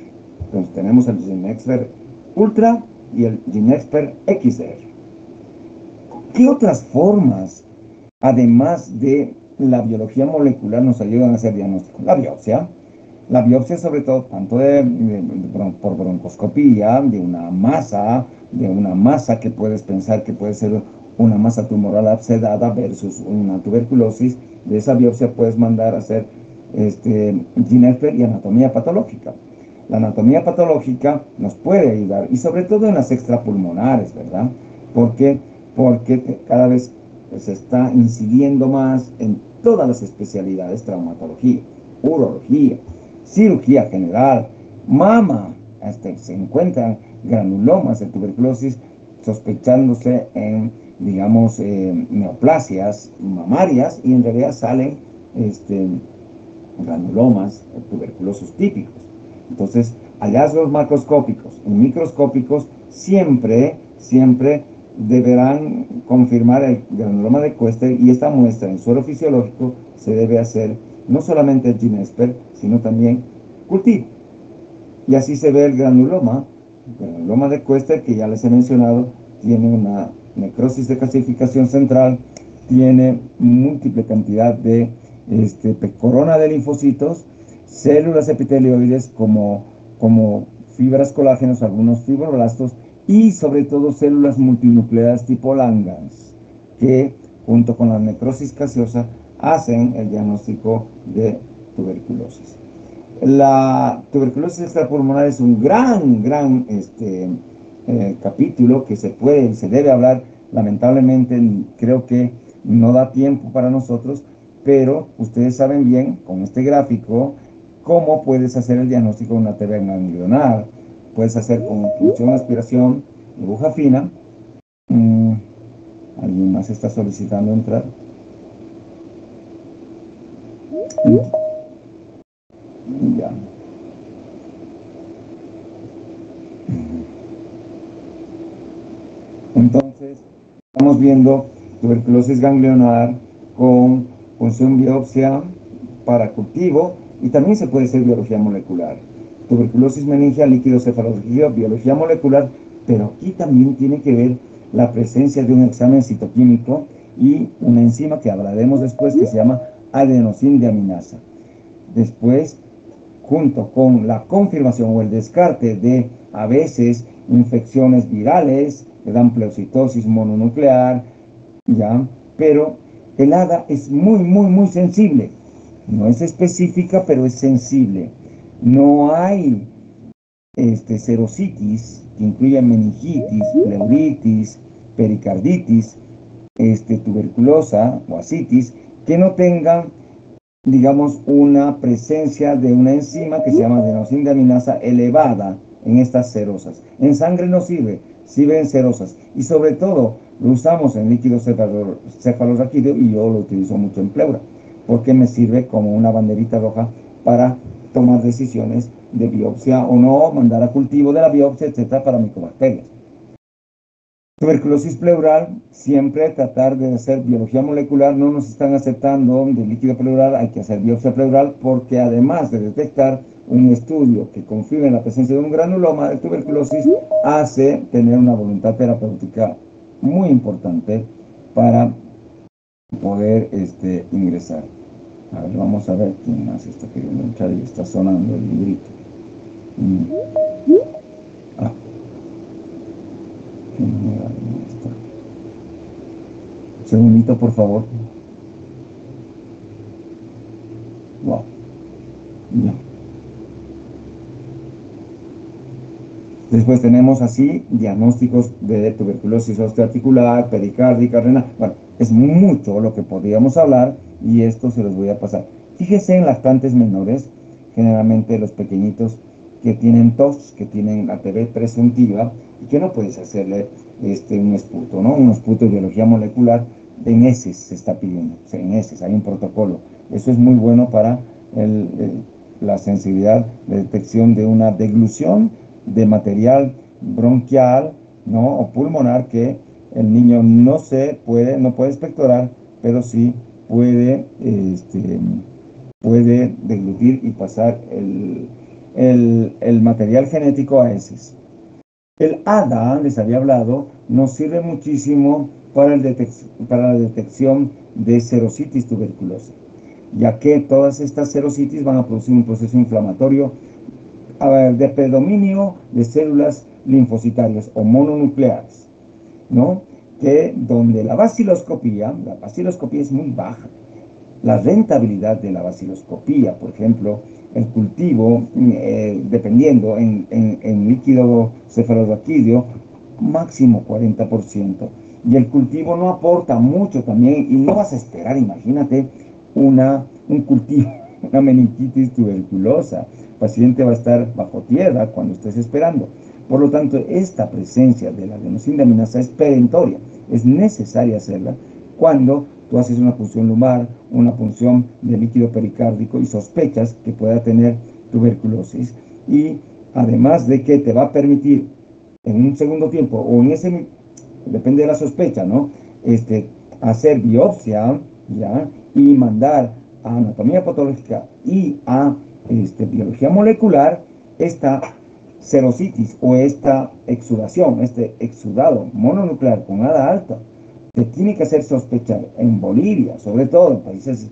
Entonces tenemos el GeneXpert Ultra y el GeneXpert XR. ¿Qué otras formas, además de la biología molecular, nos ayudan a hacer diagnóstico? La biopsia sobre todo, tanto por broncoscopía, de una masa que puedes pensar que puede ser una masa tumoral abscedada versus una tuberculosis. De esa biopsia puedes mandar a hacer GeneXpert y anatomía patológica. La anatomía patológica nos puede ayudar, y sobre todo en las extrapulmonares, ¿verdad? Porque porque cada vez se está incidiendo más en todas las especialidades: traumatología, urología, cirugía general, mama, hasta se encuentran granulomas de tuberculosis sospechándose en, digamos, neoplasias mamarias, y en realidad salen granulomas tuberculosos típicos. Entonces, hallazgos macroscópicos y microscópicos siempre deberán confirmar el granuloma de Koester, y esta muestra en suero fisiológico se debe hacer no solamente el GeneXpert, sino también cultivo. Y así se ve el granuloma de Koester, que ya les he mencionado, tiene una necrosis de calcificación central, tiene múltiple cantidad de corona de linfocitos, células epitelioides como fibras colágenos, algunos fibroblastos, y sobre todo células multinucleadas tipo Langhans, que junto con la necrosis gaseosa hacen el diagnóstico de tuberculosis. La tuberculosis extrapulmonar es un gran capítulo que se puede y se debe hablar. Lamentablemente creo que no da tiempo para nosotros, pero ustedes saben bien con este gráfico cómo puedes hacer el diagnóstico de una TB ganglionar. Puedes hacer con punción, aspiración, aguja fina. ¿Alguien más está solicitando entrar? Ya. Entonces, estamos viendo tuberculosis ganglionar con punción biopsia para cultivo, y también se puede hacer biología molecular. Tuberculosis meningial, líquido cefalorraquídeo, biología molecular, pero aquí también tiene que ver la presencia de un examen citoquímico y una enzima que hablaremos después, que se llama adenosíndeaminasa. Después, junto con la confirmación o el descarte de a veces infecciones virales que dan pleocitosis mononuclear, ¿ya? Pero el hada es muy sensible. No es específica, pero es sensible. No hay serositis, que incluya meningitis, pleuritis, pericarditis, tuberculosa o ascitis, que no tengan, digamos, una presencia de una enzima que se llama adenosíndeaminasa elevada en estas serosas. En sangre no sirve, sirve en serosas. Y sobre todo, lo usamos en líquido cefalorraquídeo, y yo lo utilizo mucho en pleura, porque me sirve como una banderita roja para tomar decisiones de biopsia o no, mandar a cultivo de la biopsia, etcétera, para micobacterias. Tuberculosis pleural, siempre tratar de hacer biología molecular. No nos están aceptando de líquido pleural, hay que hacer biopsia pleural, porque además de detectar un estudio que confirme la presencia de un granuloma de tuberculosis, hace tener una voluntad terapéutica muy importante para poder ingresar. A ver, vamos a ver quién más está queriendo entrar y está sonando el librito. Ah. Segundito, por favor. Wow. Ya. Después tenemos así diagnósticos de tuberculosis osteoarticular, pericárdica, renal. Bueno, es mucho lo que podríamos hablar y esto se los voy a pasar. Fíjese en lactantes menores, generalmente los pequeñitos que tienen tos, que tienen ATV presuntiva y que no puedes hacerle un esputo, ¿no? Un esputo de biología molecular en heces se está pidiendo, o sea, en heces hay un protocolo. Eso es muy bueno para la sensibilidad de detección de una deglución de material bronquial, ¿no? O pulmonar que el niño no puede expectorar, pero sí puede deglutir y pasar el material genético a heces. El ADA, les había hablado, nos sirve muchísimo para la detección de serositis tuberculosa, ya que todas estas serositis van a producir un proceso inflamatorio de predominio de células linfocitarias o mononucleares, ¿no? Que donde la vaciloscopía es muy baja. La rentabilidad de la vaciloscopía, por ejemplo, el cultivo, dependiendo en líquido cefalorraquídeo, máximo 40%. Y el cultivo no aporta mucho también, y no vas a esperar, imagínate, un cultivo, una meningitis tuberculosa. El paciente va a estar bajo tierra cuando estés esperando. Por lo tanto, esta presencia de la adenosinaminasa es perentoria, es necesaria hacerla cuando tú haces una punción lumbar, una punción de líquido pericárdico y sospechas que pueda tener tuberculosis. Y además de que te va a permitir en un segundo tiempo o en ese, depende de la sospecha, ¿no? Hacer biopsia, ¿ya? Y mandar a anatomía patológica y a biología molecular esta serositis o esta exudación, este exudado mononuclear con ADA alta, que tiene que hacer sospechar en Bolivia, sobre todo en países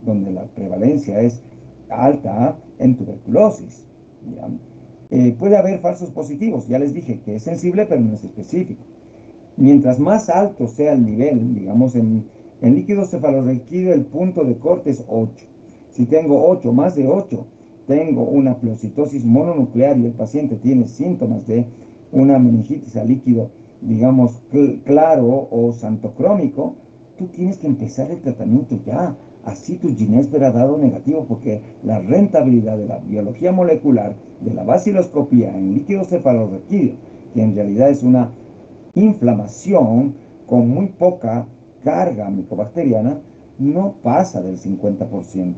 donde la prevalencia es alta en tuberculosis. ¿Ya? Puede haber falsos positivos, ya les dije que es sensible pero no es específico. Mientras más alto sea el nivel, digamos en líquido cefalorraquídeo el punto de corte es 8. Si tengo 8, más de 8, tengo una pleocitosis mononuclear y el paciente tiene síntomas de una meningitis a líquido, digamos, claro o santocrómico, tú tienes que empezar el tratamiento ya. Así tu Ginesper ha dado negativo, porque la rentabilidad de la biología molecular, de la vaciloscopía en líquido cefalorraquídeo, que en realidad es una inflamación con muy poca carga micobacteriana, no pasa del 50%.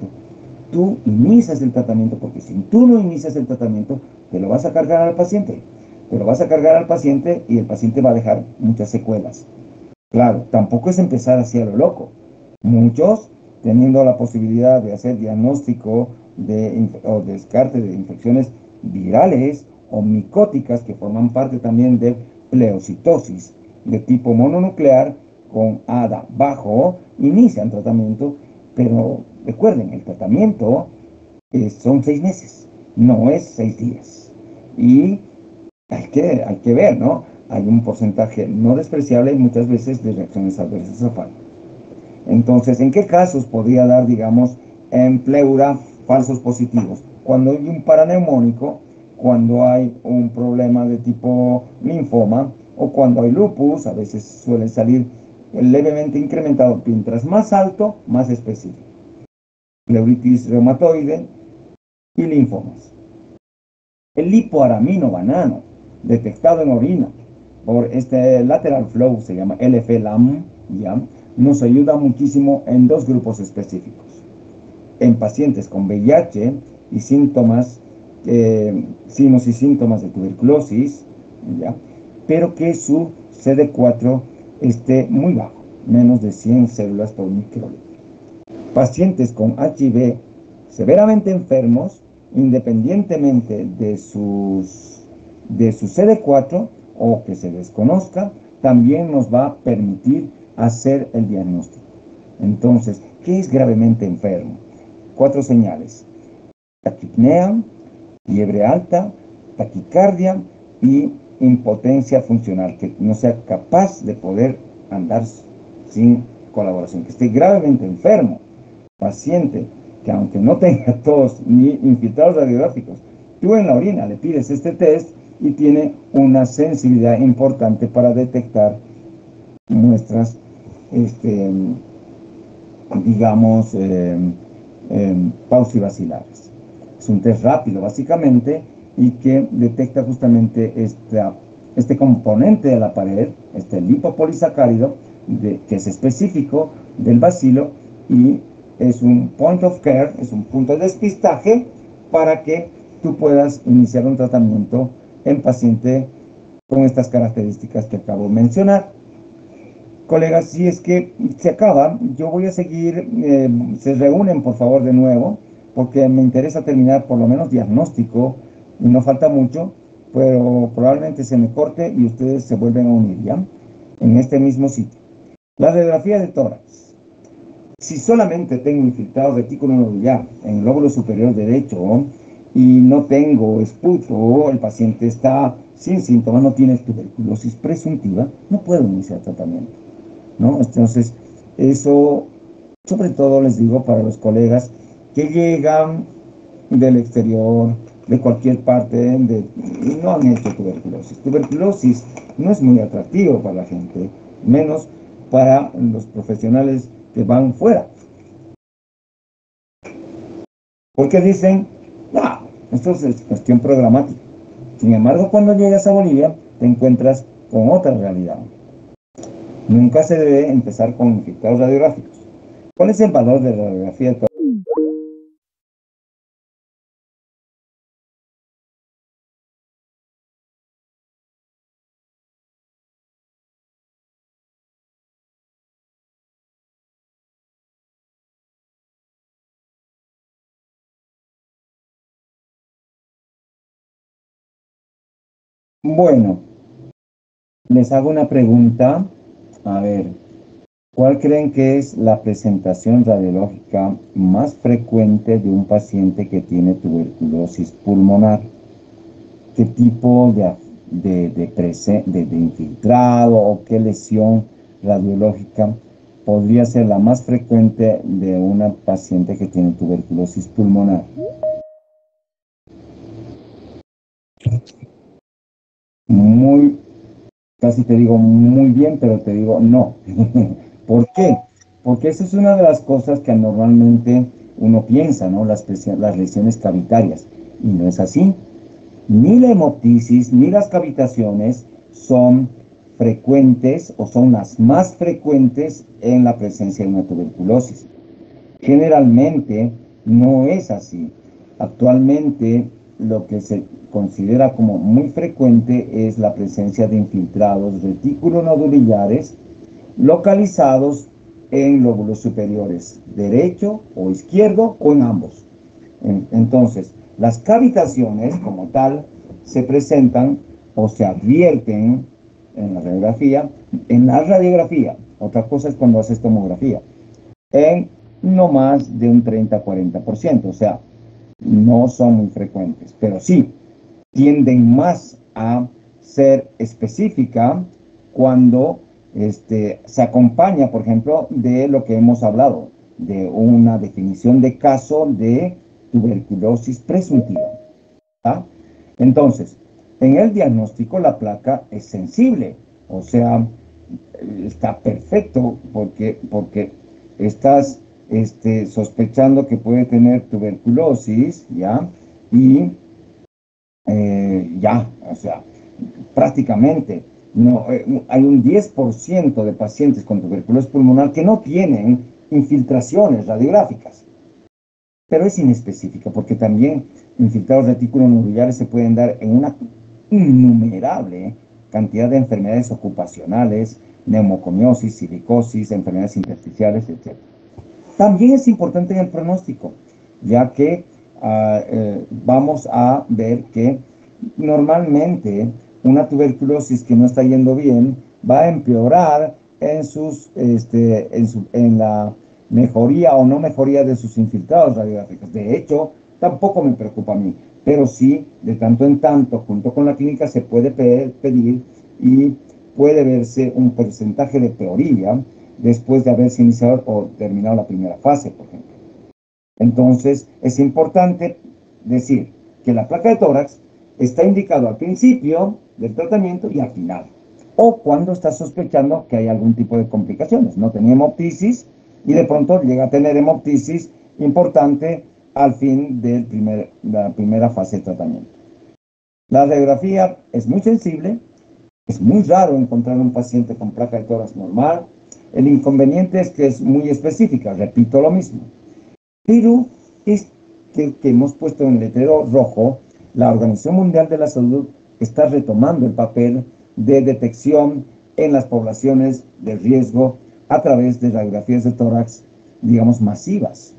Tú inicias el tratamiento, porque si tú no inicias el tratamiento, te lo vas a cargar al paciente. Te lo vas a cargar al paciente y el paciente va a dejar muchas secuelas. Claro, tampoco es empezar así a lo loco. Muchos, teniendo la posibilidad de hacer diagnóstico o descarte de infecciones virales o micóticas que forman parte también de pleocitosis de tipo mononuclear con ADA bajo, inician tratamiento, pero recuerden, el tratamiento son 6 meses, no es 6 días. Y hay que ver, ¿no? Hay un porcentaje no despreciable muchas veces de reacciones adversas a fármaco. Entonces, ¿en qué casos podría dar, digamos, en pleura falsos positivos? Cuando hay un paraneumónico, cuando hay un problema de tipo linfoma o cuando hay lupus, a veces suele salir levemente incrementado. Mientras más alto, más específico. Pleuritis reumatoide y linfomas. El lipoaramino banano, detectado en orina por este lateral flow, se llama LF-LAM, ¿ya? Nos ayuda muchísimo en dos grupos específicos. En pacientes con VIH y síntomas, signos y síntomas de tuberculosis, ¿ya? Pero que su CD4 esté muy bajo, menos de 100 células por microlitro. Pacientes con HIV severamente enfermos, independientemente de su CD4 o que se desconozca, también nos va a permitir hacer el diagnóstico. Entonces, ¿qué es gravemente enfermo? 4 señales: taquipnea, fiebre alta, taquicardia y impotencia funcional, que no sea capaz de poder andar sin colaboración, que esté gravemente enfermo, paciente que aunque no tenga tos ni infiltrados radiográficos, tú en la orina le pides este test y tiene una sensibilidad importante para detectar muestras, digamos, pausivacilares. Es un test rápido, básicamente, y que detecta justamente este componente de la pared, este lipopolisacárido, que es específico del bacilo, y es un point of care, es un punto de despistaje para que tú puedas iniciar un tratamiento en paciente con estas características que acabo de mencionar. Colegas, si es que se acaba, yo voy a seguir, se reúnen por favor de nuevo, porque me interesa terminar por lo menos diagnóstico, y no falta mucho, pero probablemente se me corte y ustedes se vuelven a unir, ¿ya? En este mismo sitio. La radiografía de tórax. Si solamente tengo infiltrado retículo nodular en el lóbulo superior derecho y no tengo esputo, el paciente está sin síntomas, no tiene tuberculosis presuntiva, no puedo iniciar tratamiento, ¿no? Entonces, eso, sobre todo les digo para los colegas que llegan del exterior, de cualquier parte, y no han hecho tuberculosis. Tuberculosis no es muy atractivo para la gente, menos para los profesionales que van fuera. Porque dicen, no, esto es cuestión programática. Sin embargo, cuando llegas a Bolivia, te encuentras con otra realidad. Nunca se debe empezar con infiltrados radiográficos. ¿Cuál es el valor de la radiografía de tórax? Bueno, les hago una pregunta. A ver, ¿cuál creen que es la presentación radiológica más frecuente de un paciente que tiene tuberculosis pulmonar? ¿Qué tipo de infiltrado o qué lesión radiológica podría ser la más frecuente de una paciente que tiene tuberculosis pulmonar? Muy, casi te digo muy bien, pero te digo no. ¿Por qué? Porque esa es una de las cosas que normalmente uno piensa, ¿no? Las lesiones cavitarias. Y no es así. Ni la hemoptisis ni las cavitaciones son frecuentes o son las más frecuentes en la presencia de una tuberculosis. Generalmente no es así. Actualmente lo que se considera como muy frecuente es la presencia de infiltrados reticulonodulares localizados en lóbulos superiores, derecho o izquierdo o en ambos. Entonces, las cavitaciones como tal se presentan o se advierten en la radiografía, otra cosa es cuando haces tomografía, en no más de un 30-40%, o sea, no son muy frecuentes, pero sí tienden más a ser específica cuando se acompaña, por ejemplo, de lo que hemos hablado, de una definición de caso de tuberculosis presuntiva. ¿Ah? Entonces, en el diagnóstico la placa es sensible, o sea, está perfecto porque estás sospechando que puede tener tuberculosis, ¿ya? Y ya, o sea, prácticamente no, hay un 10% de pacientes con tuberculosis pulmonar que no tienen infiltraciones radiográficas, pero es inespecífica porque también infiltrados reticulonodulares se pueden dar en una innumerable cantidad de enfermedades ocupacionales, neumoconiosis, silicosis, enfermedades intersticiales, etc. También es importante en el pronóstico, ya que vamos a ver que normalmente una tuberculosis que no está yendo bien va a empeorar en la mejoría o no mejoría de sus infiltrados radiográficos. De hecho, tampoco me preocupa a mí, pero sí, de tanto en tanto, junto con la clínica, se puede pedir y puede verse un porcentaje de teoría después de haberse iniciado o terminado la primera fase, por ejemplo. Entonces, es importante decir que la placa de tórax está indicado al principio del tratamiento y al final, o cuando está sospechando que hay algún tipo de complicaciones. No tenía hemoptisis y de pronto llega a tener hemoptisis importante al fin de la primera fase de tratamiento. La radiografía es muy sensible, es muy raro encontrar un paciente con placa de tórax normal. El inconveniente es que es muy específica, repito lo mismo. Pero es que hemos puesto en letrero rojo, la Organización Mundial de la Salud está retomando el papel de detección en las poblaciones de riesgo a través de radiografías de tórax, digamos, masivas.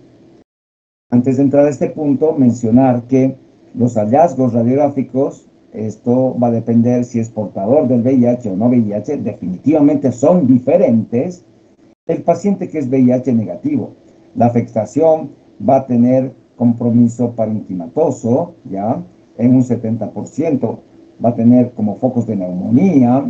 Antes de entrar a este punto, mencionar que los hallazgos radiográficos, esto va a depender si es portador del VIH o no VIH, definitivamente son diferentes. El paciente que es VIH negativo, la afectación va a tener compromiso parenquimatoso, ¿ya? En un 70%. Va a tener como focos de neumonía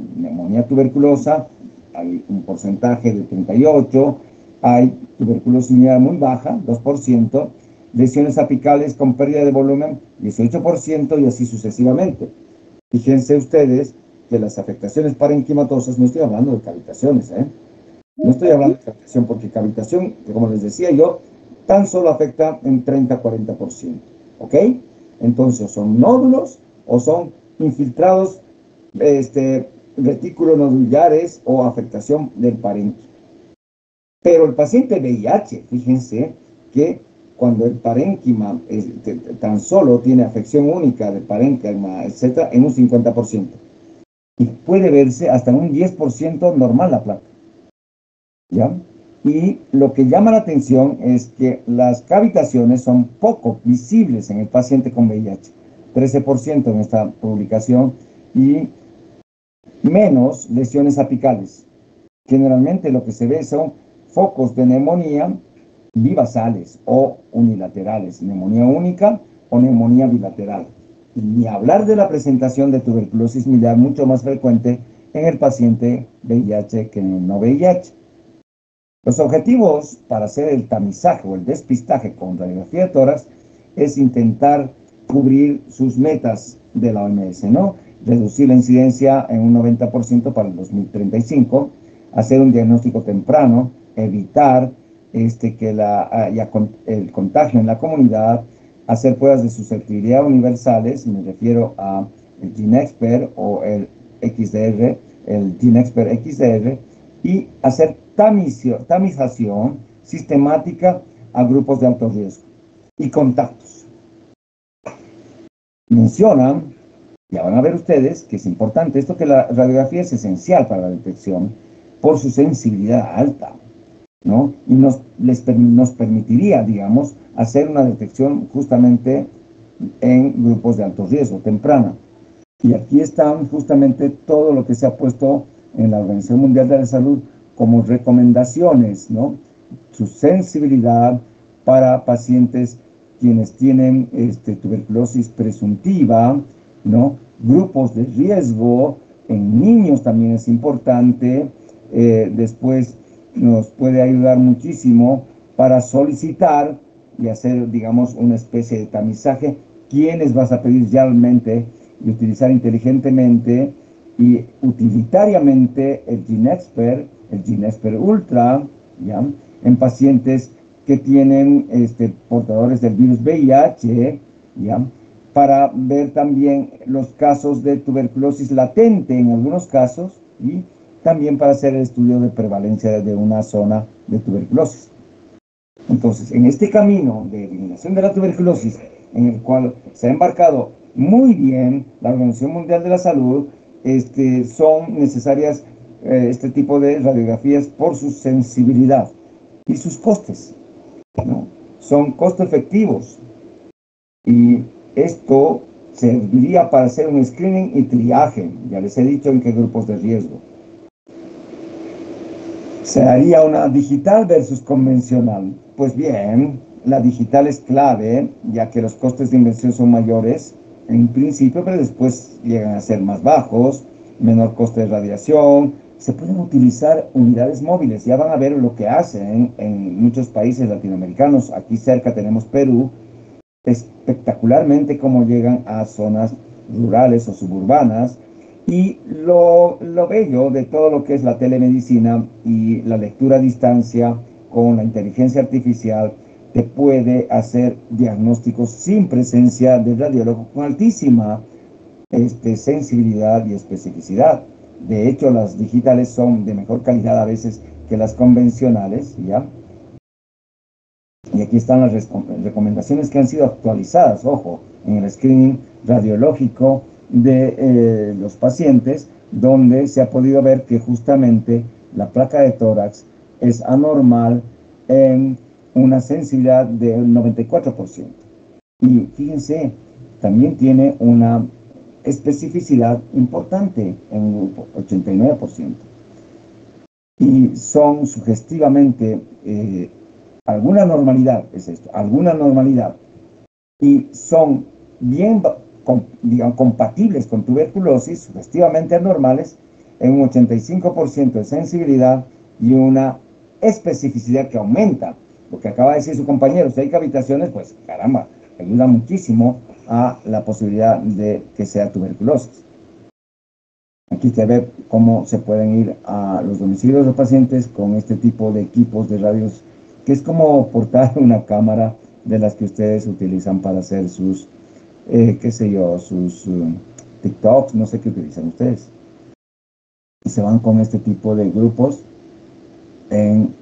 tuberculosa, hay un porcentaje de 38%, hay tuberculosis muy baja, 2%, lesiones apicales con pérdida de volumen, 18%, y así sucesivamente. Fíjense ustedes que las afectaciones parenquimatosas, no estoy hablando de cavitaciones, no estoy hablando de cavitación, porque cavitación, como les decía yo, tan solo afecta en 30-40%, ¿ok? Entonces, son nódulos o son infiltrados, retículos nodulares o afectación del parénquima. Pero el paciente VIH, fíjense que cuando el parénquima tan solo tiene afección única del parénquima, etcétera, en un 50%. Y puede verse hasta en un 10% normal la placa, ¿ya? Y lo que llama la atención es que las cavitaciones son poco visibles en el paciente con VIH, 13% en esta publicación, y menos lesiones apicales. Generalmente lo que se ve son focos de neumonía bivasales o unilaterales, neumonía única o neumonía bilateral. Y ni hablar de la presentación de tuberculosis miliar, mucho más frecuente en el paciente VIH que en el no VIH. Los objetivos para hacer el tamizaje o el despistaje con radiografía de tórax es intentar cubrir sus metas de la OMS, ¿no? Reducir la incidencia en un 90% para el 2035, hacer un diagnóstico temprano, evitar que el contagio en la comunidad, hacer pruebas de susceptibilidad universales, me refiero a el GeneXpert o el XDR, el GeneXpert XDR, y hacer tamización sistemática a grupos de alto riesgo y contactos. Mencionan, ya van a ver ustedes que es importante esto, que la radiografía es esencial para la detección por su sensibilidad alta, ¿no? Y nos permitiría, digamos, hacer una detección justamente en grupos de alto riesgo, temprana. Y aquí están justamente todo lo que se ha puesto en la Organización Mundial de la Salud como recomendaciones, ¿no? Su sensibilidad para pacientes quienes tienen tuberculosis presuntiva, ¿no? Grupos de riesgo, en niños también es importante. Después nos puede ayudar muchísimo para solicitar y hacer, digamos, una especie de tamizaje. ¿Quiénes vas a pedir realmente y utilizar inteligentemente y utilitariamente el GeneXpert Ultra, ¿ya? En pacientes que tienen portadores del virus VIH, ¿ya? Para ver también los casos de tuberculosis latente en algunos casos y también para hacer el estudio de prevalencia de una zona de tuberculosis. Entonces, en este camino de eliminación de la tuberculosis, en el cual se ha embarcado muy bien la Organización Mundial de la Salud, son necesarias este tipo de radiografías por su sensibilidad y sus costes, ¿no? Son costo efectivos y esto serviría para hacer un screening y triaje. Ya les he dicho en qué grupos de riesgo. ¿Se haría una digital versus convencional? Pues bien, la digital es clave, ya que los costes de inversión son mayores en principio, pero después llegan a ser más bajos, menor coste de radiación, se pueden utilizar unidades móviles. Ya van a ver lo que hacen en muchos países latinoamericanos. Aquí cerca tenemos Perú, espectacularmente cómo llegan a zonas rurales o suburbanas. Y lo bello de todo lo que es la telemedicina y la lectura a distancia con la inteligencia artificial, te puede hacer diagnósticos sin presencia del radiólogo con altísima sensibilidad y especificidad. De hecho, las digitales son de mejor calidad a veces que las convencionales, ¿ya? Y aquí están las recomendaciones que han sido actualizadas, ojo, en el screening radiológico de los pacientes, donde se ha podido ver que justamente la placa de tórax es anormal en una sensibilidad del 94%. Y fíjense, también tiene una especificidad importante en un 89%. Y son sugestivamente alguna normalidad, es esto, alguna normalidad, y son bien, digamos, compatibles con tuberculosis, sugestivamente anormales, en un 85% de sensibilidad y una especificidad que aumenta. Lo que acaba de decir su compañero, si hay cavitaciones, pues caramba, ayuda muchísimo a la posibilidad de que sea tuberculosis. Aquí se ve cómo se pueden ir a los domicilios de los pacientes con este tipo de equipos de radios, que es como portar una cámara de las que ustedes utilizan para hacer sus, qué sé yo, sus TikToks, no sé qué utilizan ustedes. Y se van con este tipo de grupos en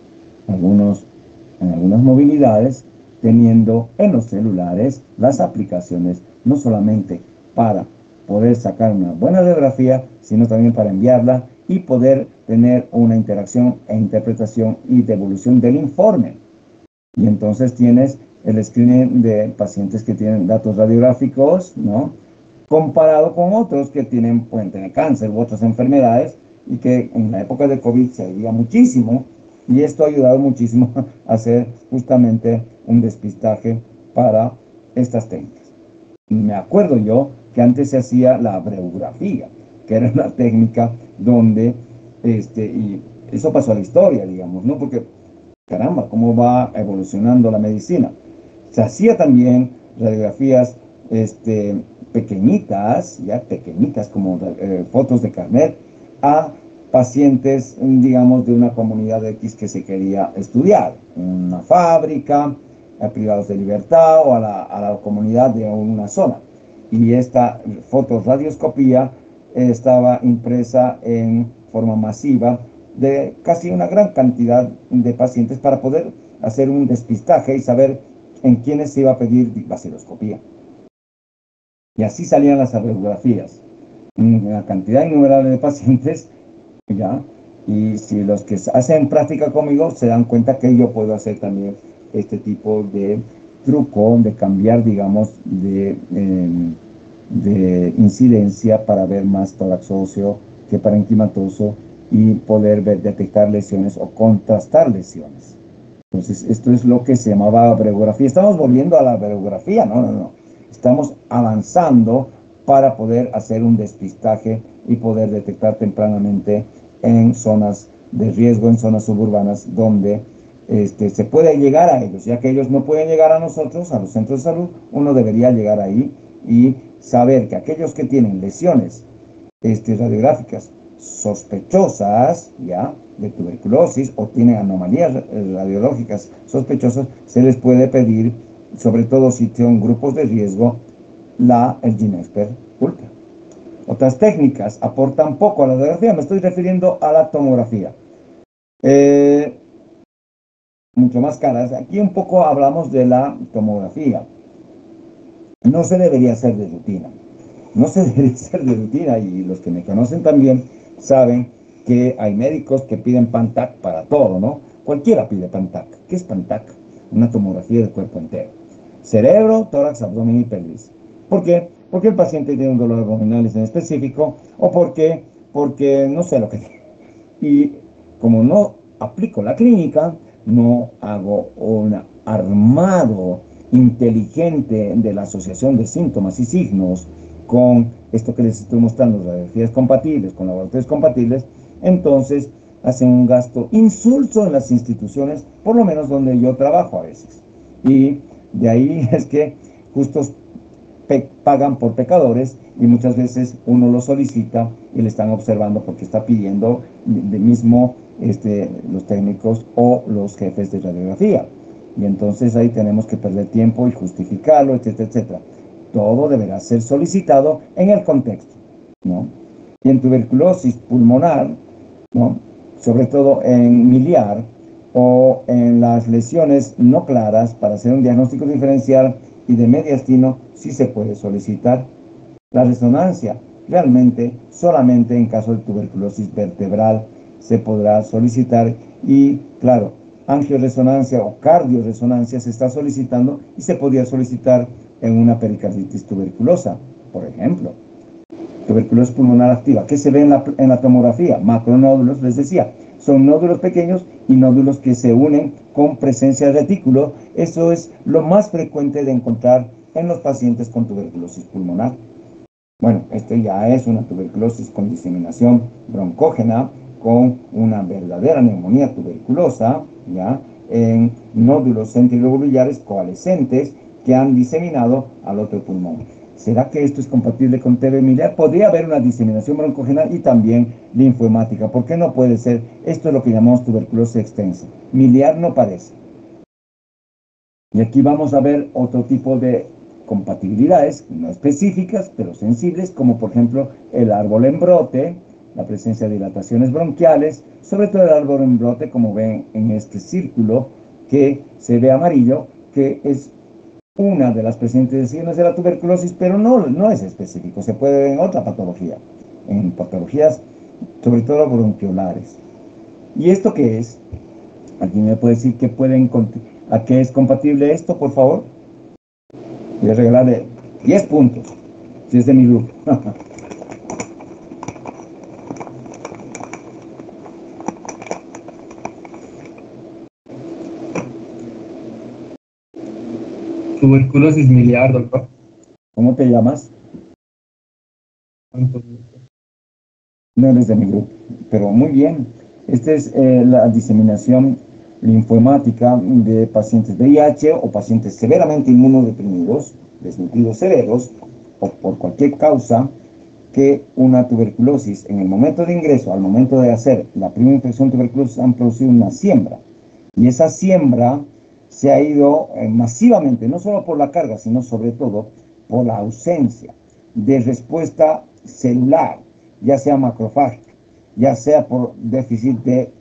algunas movilidades, teniendo en los celulares las aplicaciones, no solamente para poder sacar una buena radiografía, sino también para enviarla y poder tener una interacción e interpretación y devolución del informe. Y entonces tienes el screening de pacientes que tienen datos radiográficos, ¿no? Comparado con otros que pueden tener cáncer u otras enfermedades, y que en la época de COVID se veía muchísimo, y esto ha ayudado muchísimo a hacer justamente un despistaje para estas técnicas. Me acuerdo yo que antes se hacía la breografía, que era una técnica donde, y eso pasó a la historia, digamos, ¿no? Porque, caramba, cómo va evolucionando la medicina. Se hacía también radiografías, pequeñitas, ya pequeñitas, como fotos de carnet, a pacientes, digamos, de una comunidad X que se quería estudiar, una fábrica, a privados de libertad o a la comunidad de una zona. Y esta fotoradioscopía estaba impresa en forma masiva de casi una gran cantidad de pacientes para poder hacer un despistaje y saber en quiénes se iba a pedir vaciloscopía. Y así salían las radiografías. Una cantidad innumerable de pacientes, ¿ya? Y si los que hacen práctica conmigo se dan cuenta que yo puedo hacer también este tipo de truco, de cambiar, digamos, de incidencia para ver más tórax óseo que parenquimatoso y poder detectar lesiones o contrastar lesiones. Entonces, esto es lo que se llamaba breografía. Estamos volviendo a la breografía, no. Estamos avanzando para poder hacer un despistaje y poder detectar tempranamente en zonas de riesgo, en zonas suburbanas, donde se puede llegar a ellos. Ya que ellos no pueden llegar a nosotros, a los centros de salud, uno debería llegar ahí y saber que aquellos que tienen lesiones radiográficas sospechosas, ya, de tuberculosis, o tienen anomalías radiológicas sospechosas, se les puede pedir, sobre todo si son grupos de riesgo, el GeneXpert Ultra. Otras técnicas aportan poco a la radiografía, me estoy refiriendo a la tomografía. Mucho más caras. Aquí un poco hablamos de la tomografía. No se debería hacer de rutina. No se debe hacer de rutina, y los que me conocen también saben que hay médicos que piden PANTAC para todo, ¿no? Cualquiera pide PANTAC. ¿Qué es PANTAC? Una tomografía del cuerpo entero. Cerebro, tórax, abdomen y pelvis. ¿Por qué? Porque el paciente tiene un dolor abdominal en específico, o porque no sé lo que tiene. Y como no aplico la clínica, no hago un armado inteligente de la asociación de síntomas y signos con esto que les estoy mostrando, radiografías compatibles con laboratorios compatibles, entonces hacen un gasto insulso en las instituciones, por lo menos donde yo trabajo a veces. Y de ahí es que justos pagan por pecadores, y muchas veces uno lo solicita y le están observando porque está pidiendo de mismo los técnicos o los jefes de radiografía. Y entonces ahí tenemos que perder tiempo y justificarlo, etcétera, etcétera. Todo deberá ser solicitado en el contexto, ¿no? Y en tuberculosis pulmonar, ¿no? Sobre todo en miliar o en las lesiones no claras, para hacer un diagnóstico diferencial y de mediastino, sí se puede solicitar la resonancia. Realmente, solamente en caso de tuberculosis vertebral se podrá solicitar, y claro, angioresonancia o cardioresonancia se está solicitando y se podría solicitar en una pericarditis tuberculosa, por ejemplo. Tuberculosis pulmonar activa. ¿Qué se ve en la tomografía? Macronódulos, les decía, son nódulos pequeños y nódulos que se unen con presencia de retículo. Eso es lo más frecuente de encontrar en los pacientes con tuberculosis pulmonar. Bueno, esto ya es una tuberculosis con diseminación broncógena, con una verdadera neumonía tuberculosa, ¿ya? En nódulos centrilobuliares coalescentes que han diseminado al otro pulmón. ¿Será que esto es compatible con TB miliar? Podría haber una diseminación broncogena y también linfohemática. ¿Por qué no puede ser? Esto es lo que llamamos tuberculosis extensa. Miliar no parece. Y aquí vamos a ver otro tipo de compatibilidades, no específicas, pero sensibles, como por ejemplo el árbol en brote, la presencia de dilataciones bronquiales, sobre todo el árbol en brote, como ven en este círculo que se ve amarillo, que es una de las presentaciones de la tuberculosis, pero no es específico, se puede ver en otra patología, en patologías sobre todo bronquiolares. ¿Y esto qué es? ¿Alguien me puede decir a qué es compatible esto, por favor? Voy a regalarle 10 puntos, si es de mi grupo. Tuberculosis miliar, doctor. ¿Cómo te llamas? Antonio. No eres de mi grupo, pero muy bien. Esta es la diseminación linfohemática de pacientes VIH o pacientes severamente inmunodeprimidos, desnutridos severos, o por cualquier causa, que una tuberculosis en el momento de ingreso, al momento de hacer la primera infección tuberculosis, han producido una siembra. Y esa siembra se ha ido masivamente, no solo por la carga, sino sobre todo por la ausencia de respuesta celular, ya sea macrofágica, ya sea por déficit de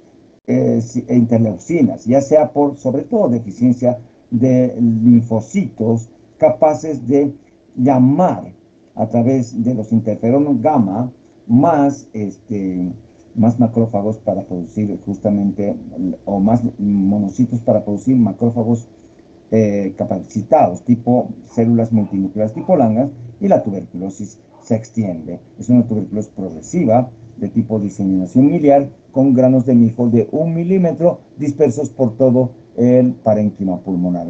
interleucinas, ya sea por, sobre todo, deficiencia de linfocitos capaces de llamar a través de los interferones gamma más macrófagos para producir justamente, o más monocitos para producir macrófagos capacitados, tipo células multinucleares tipo Langhans, y la tuberculosis se extiende. Es una tuberculosis progresiva de tipo diseminación miliar con granos de mifol de 1 milímetro dispersos por todo el parénquima pulmonar.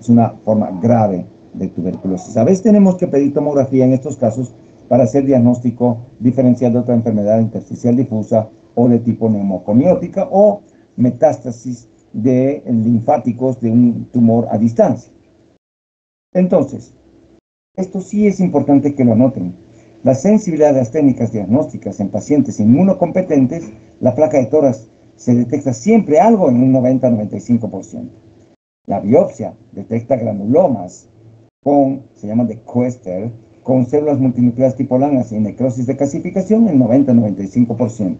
Es una forma grave de tuberculosis. A veces tenemos que pedir tomografía en estos casos para hacer diagnóstico diferencial de otra enfermedad intersticial difusa o de tipo neumoconiótica o metástasis de linfáticos de un tumor a distancia. Entonces, esto sí es importante que lo noten. La sensibilidad de las técnicas diagnósticas en pacientes inmunocompetentes, la placa de tórax se detecta siempre algo en un 90-95%. La biopsia detecta granulomas se llama de Koester, con células multinucleares tipo Langhans y necrosis de calcificación en 90-95%.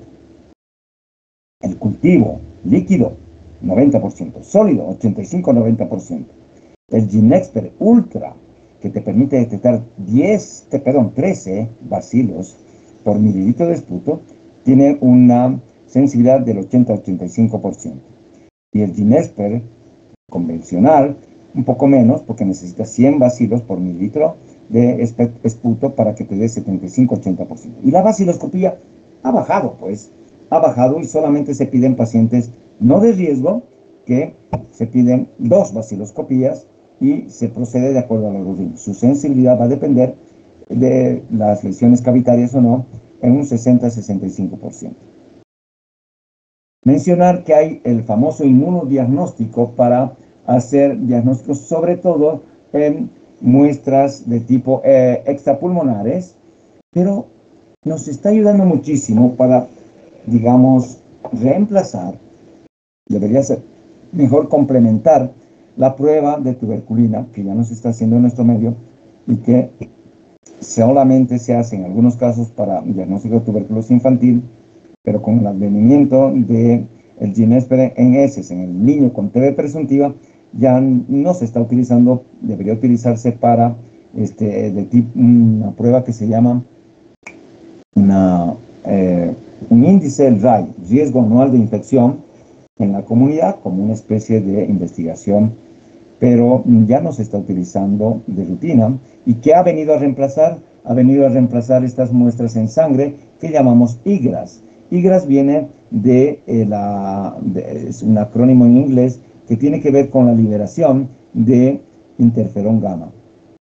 El cultivo líquido, 90%, sólido, 85-90%. El Ginexpert Ultra, que te permite detectar 13 bacilos por mililitro de esputo, tiene una sensibilidad del 80-85%. Y el Ginexpert convencional, un poco menos, porque necesita 100 bacilos por mililitro de esputo para que te dé 75-80%. Y la baciloscopía ha bajado, ha bajado, y solamente se piden pacientes no de riesgo, que se piden 2 baciloscopías y se procede de acuerdo al algoritmo. Su sensibilidad va a depender de las lesiones cavitarias o no, en un 60-65%. Mencionar que hay el famoso inmunodiagnóstico para hacer diagnósticos, sobre todo en muestras de tipo extrapulmonares, pero nos está ayudando muchísimo para, digamos, reemplazar, debería ser mejor complementar la prueba de tuberculina que ya no se está haciendo en nuestro medio y que solamente se hace en algunos casos para diagnóstico de tuberculosis infantil, pero con el advenimiento de el Ginespere en heces en el niño con TB presuntiva ya no se está utilizando, debería utilizarse para una prueba que se llama un índice del RAI, riesgo anual de infección en la comunidad, como una especie de investigación, pero ya no se está utilizando de rutina. ¿Y qué ha venido a reemplazar? Ha venido a reemplazar estas muestras en sangre que llamamos IGRAS. IGRAS viene es un acrónimo en inglés que tiene que ver con la liberación de interferón gamma,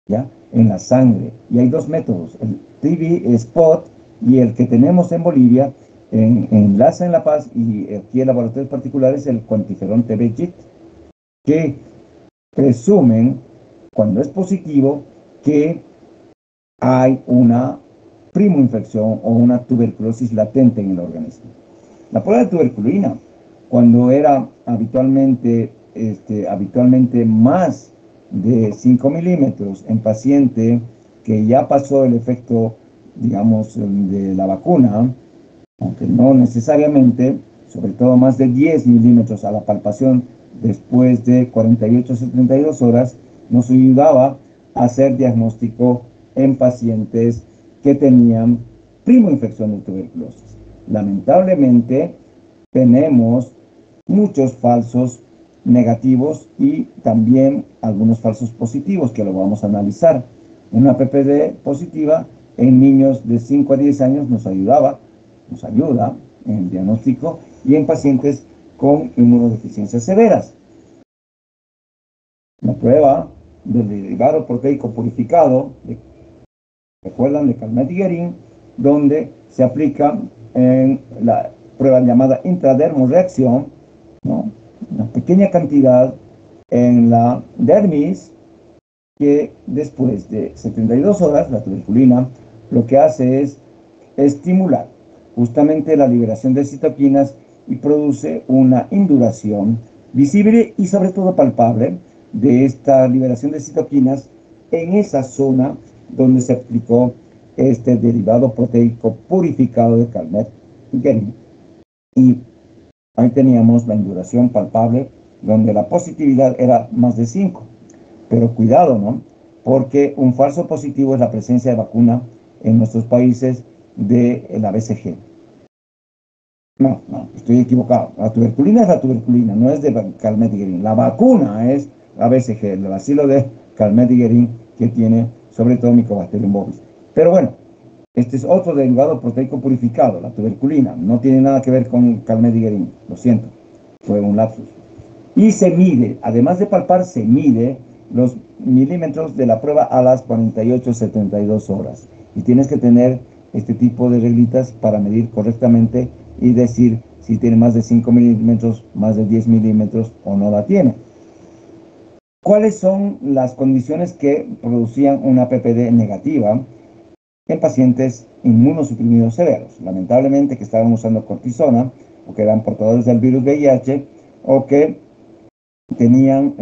¿ya? En la sangre. Y hay dos métodos, el TB Spot y el que tenemos en Bolivia, en LASA en La Paz, y aquí en laboratorios particulares, el cuantiferón TB-JIT, que presumen, cuando es positivo, que hay una primoinfección o una tuberculosis latente en el organismo. La prueba de tuberculina, cuando era habitualmente más de 5 milímetros en paciente que ya pasó el efecto, digamos, de la vacuna, aunque no necesariamente, sobre todo más de 10 milímetros a la palpación después de 48 a 72 horas, nos ayudaba a hacer diagnóstico en pacientes que tenían primoinfección de tuberculosis. Lamentablemente, tenemos muchos falsos negativos y también algunos falsos positivos que lo vamos a analizar. Una PPD positiva en niños de 5 a 10 años nos ayuda en el diagnóstico y en pacientes con inmunodeficiencias severas. La prueba del derivado proteico purificado, recuerdan, de Calmet y Guerin, donde se aplica en la prueba llamada intradermoreacción, ¿no? Una pequeña cantidad en la dermis, que después de 72 horas, la tuberculina lo que hace es estimular justamente la liberación de citoquinas y produce una induración visible y sobre todo palpable de esta liberación de citoquinas en esa zona donde se aplicó este derivado proteico purificado de Calmet y Guerin. Y ahí teníamos la induración palpable donde la positividad era más de 5. Pero cuidado, ¿no? Porque un falso positivo es la presencia de vacuna en nuestros países de la BCG. No, estoy equivocado. La tuberculina es la tuberculina, no es de Calmet y Guerin. La vacuna es la BCG, el bacilo de Calmet y Guerin, que tiene sobre todo Mycobacterium bovis. Pero bueno, este es otro derivado proteico purificado, la tuberculina. No tiene nada que ver con Calmet y Guerin, lo siento, fue un lapsus. Y se mide, además de palpar, se mide los milímetros de la prueba a las 48-72 horas. Y tienes que tener este tipo de reglitas para medir correctamente y decir si tiene más de 5 milímetros, más de 10 milímetros o no la tiene. ¿Cuáles son las condiciones que producían una PPD negativa en pacientes inmunosuprimidos severos? Lamentablemente que estaban usando cortisona o que eran portadores del virus VIH o que tenían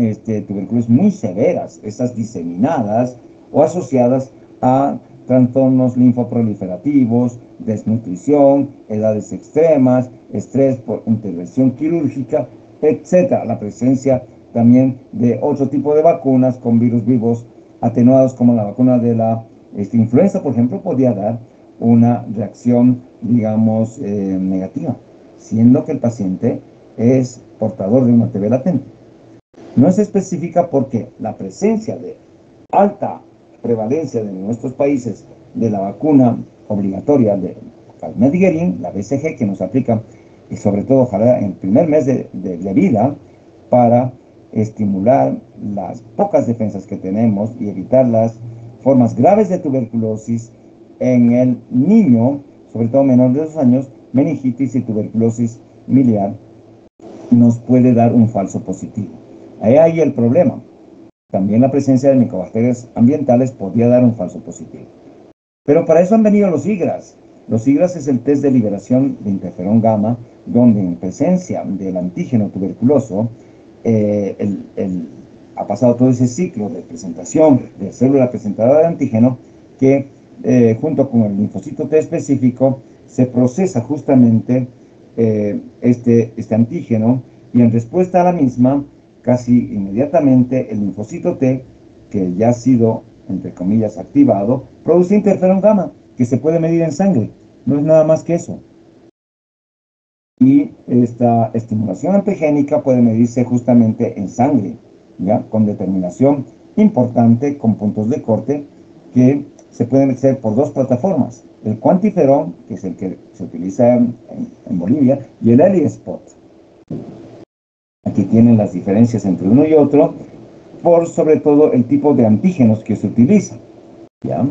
tuberculosis muy severas, esas diseminadas o asociadas a trastornos linfoproliferativos, desnutrición, edades extremas, estrés por intervención quirúrgica, etc. La presencia también de otro tipo de vacunas con virus vivos atenuados, como la vacuna de la influenza, por ejemplo, podía dar una reacción, digamos, negativa, siendo que el paciente es portador de una TB latente. No se especifica porque la presencia de alta prevalencia de nuestros países de la vacuna obligatoria de Calmet y Guerin, la BCG, que nos aplica, y sobre todo ojalá en el primer mes de vida, para estimular las pocas defensas que tenemos y evitar las formas graves de tuberculosis en el niño, sobre todo menor de 2 años, meningitis y tuberculosis miliar nos puede dar un falso positivo. Ahí hay el problema. También la presencia de micobacterias ambientales podría dar un falso positivo. Pero para eso han venido los IGRAS. Los IGRAS es el test de liberación de interferón gamma, donde en presencia del antígeno tuberculoso, ha pasado todo ese ciclo de presentación de célula presentadora de antígeno que junto con el linfocito T específico se procesa justamente este antígeno, y en respuesta a la misma, casi inmediatamente el linfocito T, que ya ha sido, entre comillas, activado, produce interferón gamma, que se puede medir en sangre. No es nada más que eso. Y esta estimulación antigénica puede medirse justamente en sangre, ¿ya? Con determinación importante, con puntos de corte, que se pueden hacer por dos plataformas: el cuantiferón, que es el que se utiliza en Bolivia, y el ELISpot. Aquí tienen las diferencias entre uno y otro, por sobre todo el tipo de antígenos que se utiliza, ¿ya?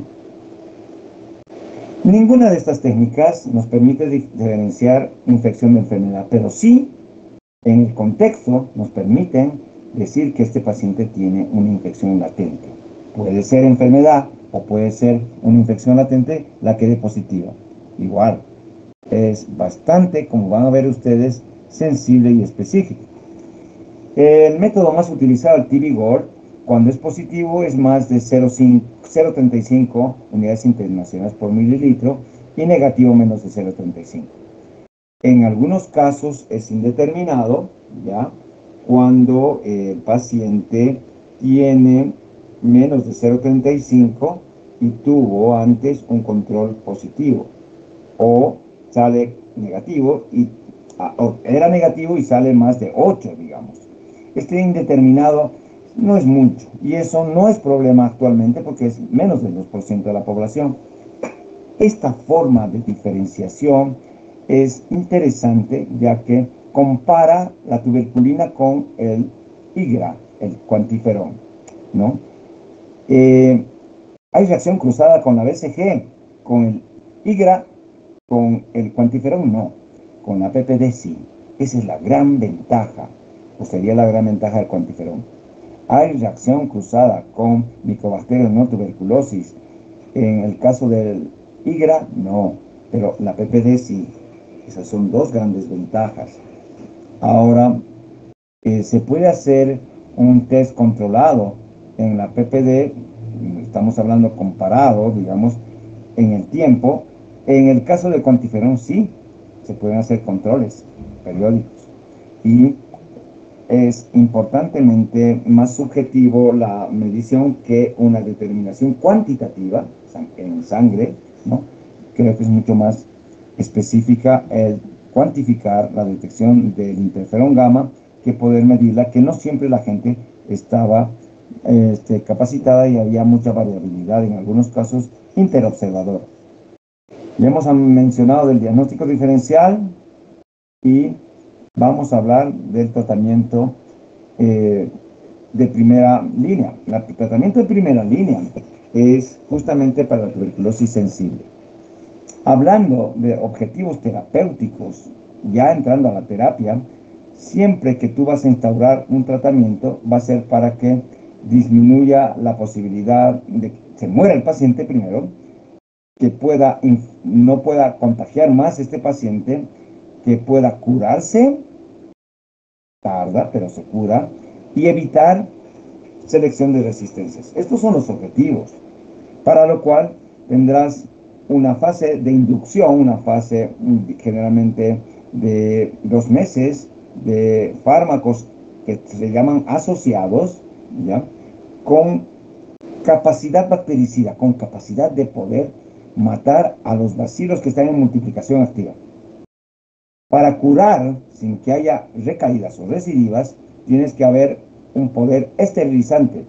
Ninguna de estas técnicas nos permite diferenciar infección de enfermedad, pero sí, en el contexto, nos permiten decir que este paciente tiene una infección latente. Puede ser enfermedad o puede ser una infección latente la que dé positiva. Igual, es bastante, como van a ver ustedes, sensible y específico. El método más utilizado, el T-Vigor, cuando es positivo es más de 0,35 unidades internacionales por mililitro, y negativo menos de 0,35. En algunos casos es indeterminado, ¿ya? Cuando el paciente tiene menos de 0,35 y tuvo antes un control positivo, o sale negativo o era negativo y sale más de 8, digamos. Este indeterminado no es mucho, y eso no es problema actualmente porque es menos del 2% de la población. Esta forma de diferenciación es interesante, ya que compara la tuberculina con el IGRA, el cuantiferón, ¿no? Hay reacción cruzada con la BCG, con el IGRA, con el cuantiferón no, con la PPD sí. Esa es la gran ventaja, o sería la gran ventaja del cuantiferón. Hay reacción cruzada con micobacterias no tuberculosis. En el caso del IGRA, no, pero la PPD sí. Esas son dos grandes ventajas. Ahora, se puede hacer un test controlado en la PPD, estamos hablando comparado, digamos, en el tiempo. En el caso del cuantiferón sí, se pueden hacer controles periódicos. Y es importantemente más subjetivo la medición que una determinación cuantitativa en sangre, ¿no? Creo que es mucho más específica el cuantificar la detección del interferón gamma que poder medirla, que no siempre la gente estaba capacitada, y había mucha variabilidad, en algunos casos interobservador. Ya hemos mencionado del diagnóstico diferencial y vamos a hablar del tratamiento de primera línea. El tratamiento de primera línea es justamente para la tuberculosis sensible. Hablando de objetivos terapéuticos, ya entrando a la terapia, siempre que tú vas a instaurar un tratamiento, va a ser para que disminuya la posibilidad de que se muera el paciente primero, que no pueda contagiar más este paciente, que pueda curarse, tarda, pero se cura, y evitar selección de resistencias. Estos son los objetivos, para lo cual tendrás una fase de inducción, una fase generalmente de 2 meses, de fármacos que se llaman asociados, ¿ya? Con capacidad bactericida, con capacidad de poder matar a los bacilos que están en multiplicación activa. Para curar sin que haya recaídas o recidivas, tienes que haber un poder esterilizante.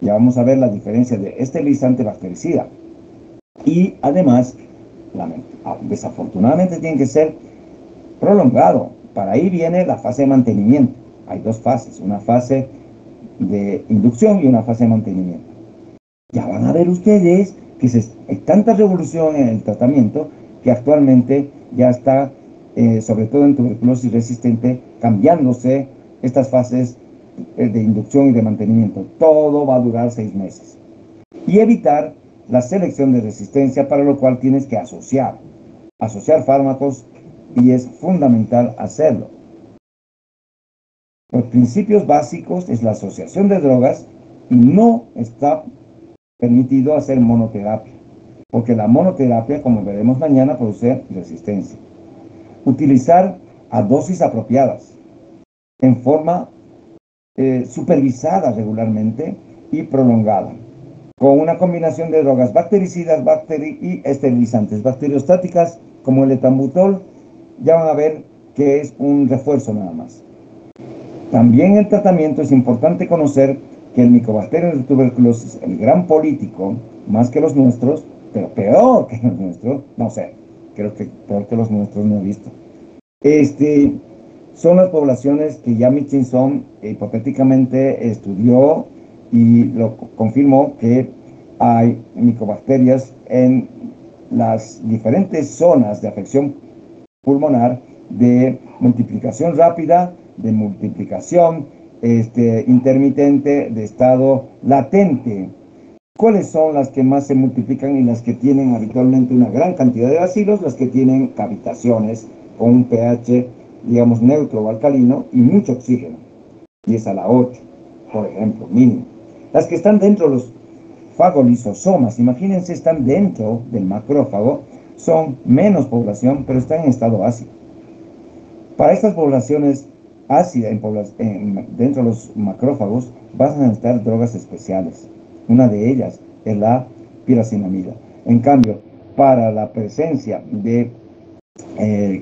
Ya vamos a ver la diferencia de esterilizante bactericida. Y además, desafortunadamente tiene que ser prolongado. Para ahí viene la fase de mantenimiento. Hay dos fases, una fase de inducción y una fase de mantenimiento. Ya van a ver ustedes que hay tanta revolución en el tratamiento que actualmente ya está sobre todo en tuberculosis resistente, cambiándose estas fases de inducción y de mantenimiento. Todo va a durar 6 meses. Y evitar la selección de resistencia, para lo cual tienes que asociar fármacos, y es fundamental hacerlo. Los principios básicos es la asociación de drogas, y no está permitido hacer monoterapia, porque la monoterapia, como veremos mañana, produce resistencia. Utilizar a dosis apropiadas, en forma supervisada regularmente y prolongada, con una combinación de drogas bactericidas y esterilizantes. Bacteriostáticas como el etambutol, ya van a ver que es un refuerzo nada más. También en el tratamiento es importante conocer que el Mycobacterium de tuberculosis, el gran político, más que los nuestros, pero peor que los nuestros, no sé, creo que peor que los nuestros no he visto. Son las poblaciones que ya Mitchinson hipotéticamente estudió y lo confirmó, que hay micobacterias en las diferentes zonas de afección pulmonar, de multiplicación rápida, de multiplicación intermitente, de estado latente. ¿Cuáles son las que más se multiplican y las que tienen habitualmente una gran cantidad de bacilos? Las que tienen cavitaciones con un pH, digamos, neutro o alcalino y mucho oxígeno. Y es a la 8, por ejemplo, mínimo. Las que están dentro de los fagolisosomas, imagínense, están dentro del macrófago, son menos población, pero están en estado ácido. Para estas poblaciones ácidas dentro de los macrófagos, vas a necesitar drogas especiales. Una de ellas es la piracinamida. En cambio, para la presencia de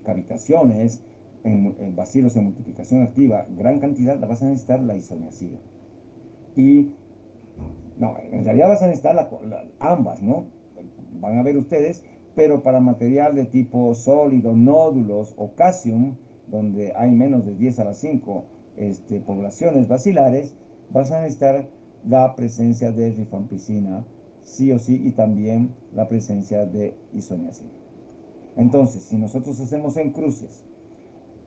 cavitaciones en bacilos en multiplicación activa, gran cantidad, la vas a necesitar la isoniazida. Y no, en realidad vas a necesitar ambas, ¿no? Van a ver ustedes, pero para material de tipo sólido, nódulos o calcium, donde hay menos de 10 a la 5 poblaciones bacilares, vas a necesitar la presencia de rifampicina, sí o sí, y también la presencia de isoniazida. Entonces, si nosotros hacemos en cruces,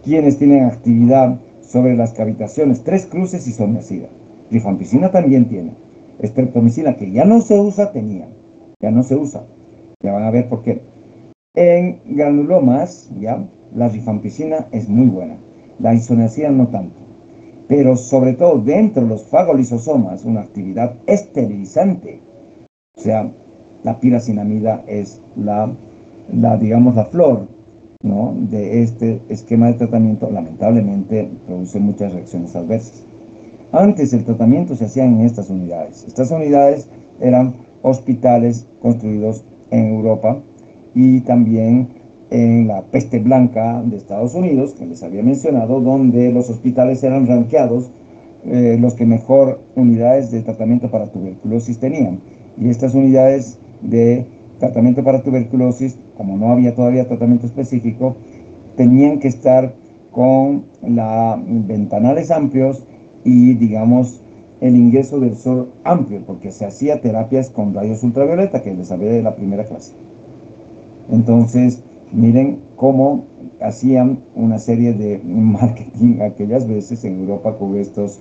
quienes tienen actividad sobre las cavitaciones, 3 cruces isoniazida. Rifampicina también tiene. Streptomicina, que ya no se usa, ya no se usa. Ya van a ver por qué. En granulomas, ya, la rifampicina es muy buena. La isoniazida no tanto. Pero sobre todo dentro de los fagolisosomas, una actividad esterilizante. O sea, la piracinamida es digamos, la flor, ¿no?, de este esquema de tratamiento. Lamentablemente produce muchas reacciones adversas. Antes el tratamiento se hacía en estas unidades. Estas unidades eran hospitales construidos en Europa, y también en la peste blanca de Estados Unidos, que les había mencionado, donde los hospitales eran rankeados los que mejor unidades de tratamiento para tuberculosis tenían. Y estas unidades de tratamiento para tuberculosis, como no había todavía tratamiento específico, tenían que estar con ventanales amplios y, digamos, el ingreso del sol amplio, porque se hacía terapias con rayos ultravioleta, que les hablé de la primera clase. Entonces, miren cómo hacían una serie de marketing aquellas veces en Europa con estas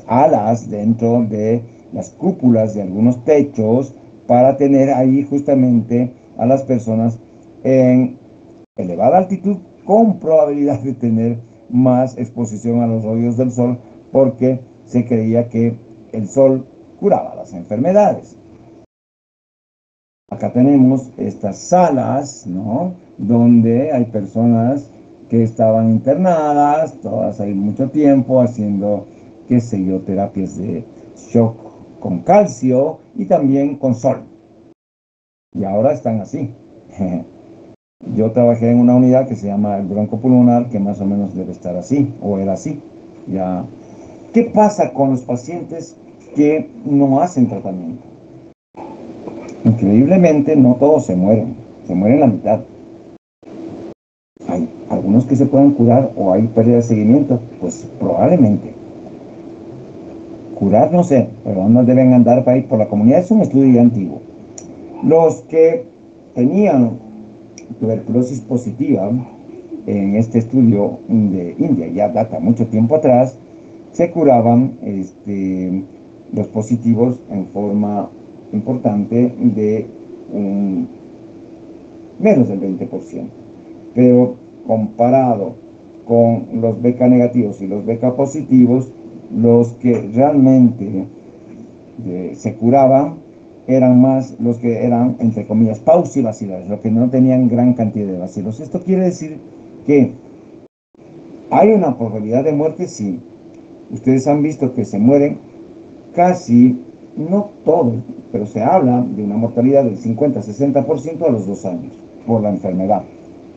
alas dentro de las cúpulas de algunos techos, para tener ahí justamente a las personas en elevada altitud, con probabilidad de tener más exposición a los rayos del sol, porque se creía que el sol curaba las enfermedades. Acá tenemos estas salas, ¿no?, donde hay personas que estaban internadas, todas ahí mucho tiempo, haciendo, qué sé yo, terapias de shock con calcio y también con sol. Y ahora están así. Yo trabajé en una unidad que se llama el broncopulmonar, que más o menos debe estar así, o era así. Ya. ¿Qué pasa con los pacientes que no hacen tratamiento? Increíblemente, no todos se mueren la mitad. Hay algunos que se pueden curar, o hay pérdida de seguimiento, pues probablemente. Curar no sé, pero no deben andar para ir por la comunidad. Es un estudio antiguo. Los que tenían tuberculosis positiva, en este estudio de India, ya data mucho tiempo atrás, se curaban los positivos en forma importante de menos del 20%. Pero comparado con los BK negativos y los BK positivos, los que realmente se curaban eran más los que eran, entre comillas, paucibacilares, los que no tenían gran cantidad de bacilos. Esto quiere decir que hay una probabilidad de muerte, sí. Ustedes han visto que se mueren casi, no todos, pero se habla de una mortalidad del 50-60% a los 2 años por la enfermedad.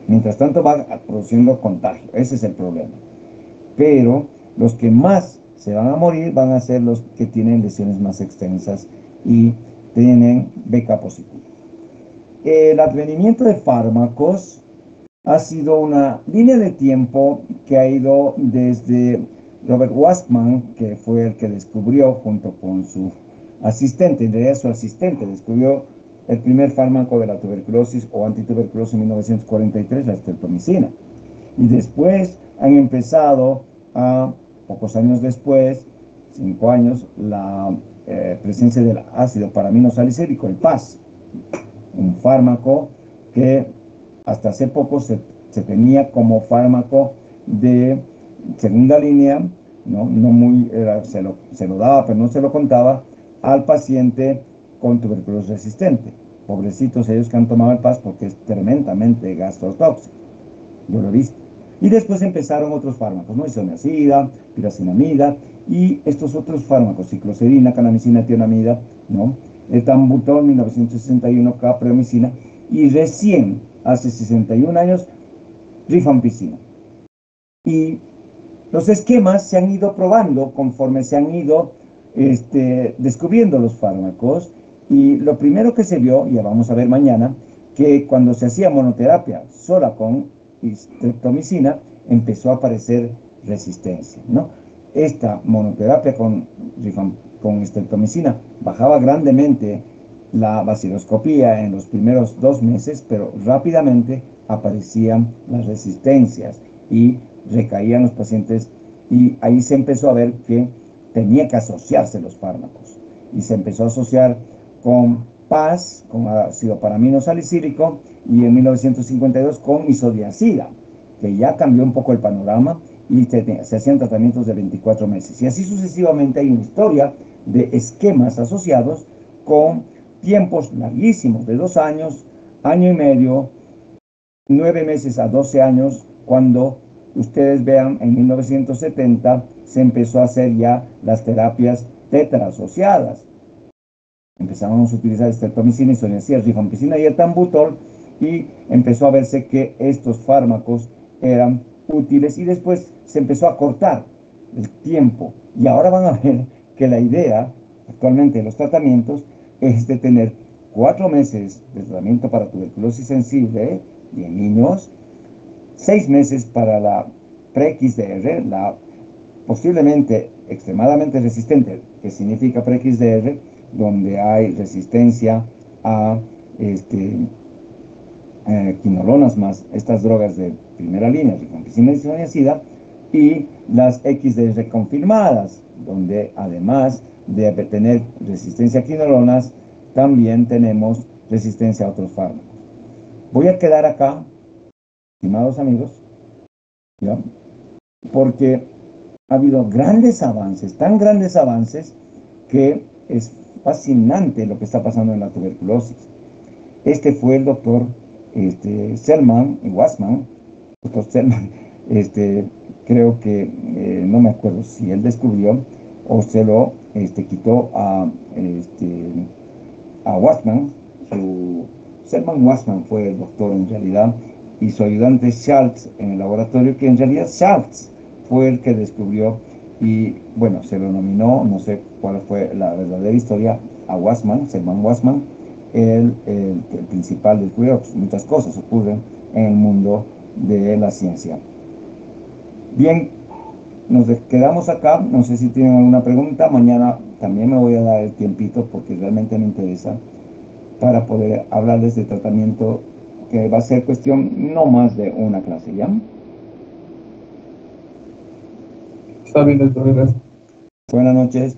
Mientras tanto va produciendo contagio, ese es el problema. Pero los que más se van a morir van a ser los que tienen lesiones más extensas y tienen BK positivo. El advenimiento de fármacos ha sido una línea de tiempo que ha ido desde Robert Wastman, que fue el que descubrió junto con su asistente, en realidad su asistente descubrió el primer fármaco de la tuberculosis o antituberculosis en 1943, la streptomicina. Y después han empezado pocos años después, 5 años, la presencia del ácido paraminosalicílico, el PAS, un fármaco que hasta hace poco se tenía como fármaco de segunda línea, no muy, se lo daba, pero no se lo contaba al paciente con tuberculosis resistente. Pobrecitos ellos que han tomado el PAS porque es tremendamente gastrotóxico. Yo lo he visto. Y después empezaron otros fármacos, ¿no? Isoniazida, piracinamida y estos otros fármacos, cicloserina, canamicina, tionamida, ¿no? Etambutol, 1961, capreomicina y recién, hace 61 años, rifampicina. Y los esquemas se han ido probando conforme se han ido descubriendo los fármacos. Y lo primero que se vio, ya vamos a ver mañana, que cuando se hacía monoterapia sola con streptomicina, empezó a aparecer resistencia, ¿no? Esta monoterapia con streptomicina bajaba grandemente la baciloscopía en los primeros 2 meses, pero rápidamente aparecían las resistencias y recaían los pacientes, y ahí se empezó a ver que tenía que asociarse los fármacos y se empezó a asociar con PAS, con ácido paraminosalicílico, y en 1952 con isodiazida, que ya cambió un poco el panorama y se hacían tratamientos de 24 meses. Y así sucesivamente hay una historia de esquemas asociados con tiempos larguísimos, de 2 años, año y medio, 9 meses a 12 años, cuando ustedes vean, en 1970 se empezó a hacer ya las terapias tetraasociadas. Empezamos a utilizar streptomicina, isoniazida, rifampicina y etambutol, y empezó a verse que estos fármacos eran útiles y después se empezó a cortar el tiempo. Y ahora van a ver que la idea actualmente de los tratamientos es de tener 4 meses de tratamiento para tuberculosis sensible y en niños, 6 meses para la pre-XDR, la posiblemente extremadamente resistente, que significa pre-XDR, donde hay resistencia a quinolonas más estas drogas de primera línea, rifampicina y isoniazida, y las XDR confirmadas, donde además de tener resistencia a quinolonas, también tenemos resistencia a otros fármacos. Voy a quedar acá, estimados amigos, ¿ya? Porque ha habido grandes avances, tan grandes avances, que es fascinante lo que está pasando en la tuberculosis. Este fue el doctor Selman y Wastman. Doctor Selman, creo que, no me acuerdo si él descubrió o se lo quitó a Wastman. Selman Wastman fue el doctor en realidad, y su ayudante Schultz en el laboratorio, que en realidad Schultz fue el que descubrió, y bueno, se lo nominó, no sé cuál fue la verdadera historia, a Wastman, Selman Wastman, el principal del cuidado. Pues muchas cosas ocurren en el mundo de la ciencia. Bien, nos quedamos acá. No sé si tienen alguna pregunta. Mañana también me voy a dar el tiempito porque realmente me interesa, para poder hablarles de tratamiento que va a ser cuestión no más de una clase, ¿ya? Está bien, doctor, gracias. Buenas noches.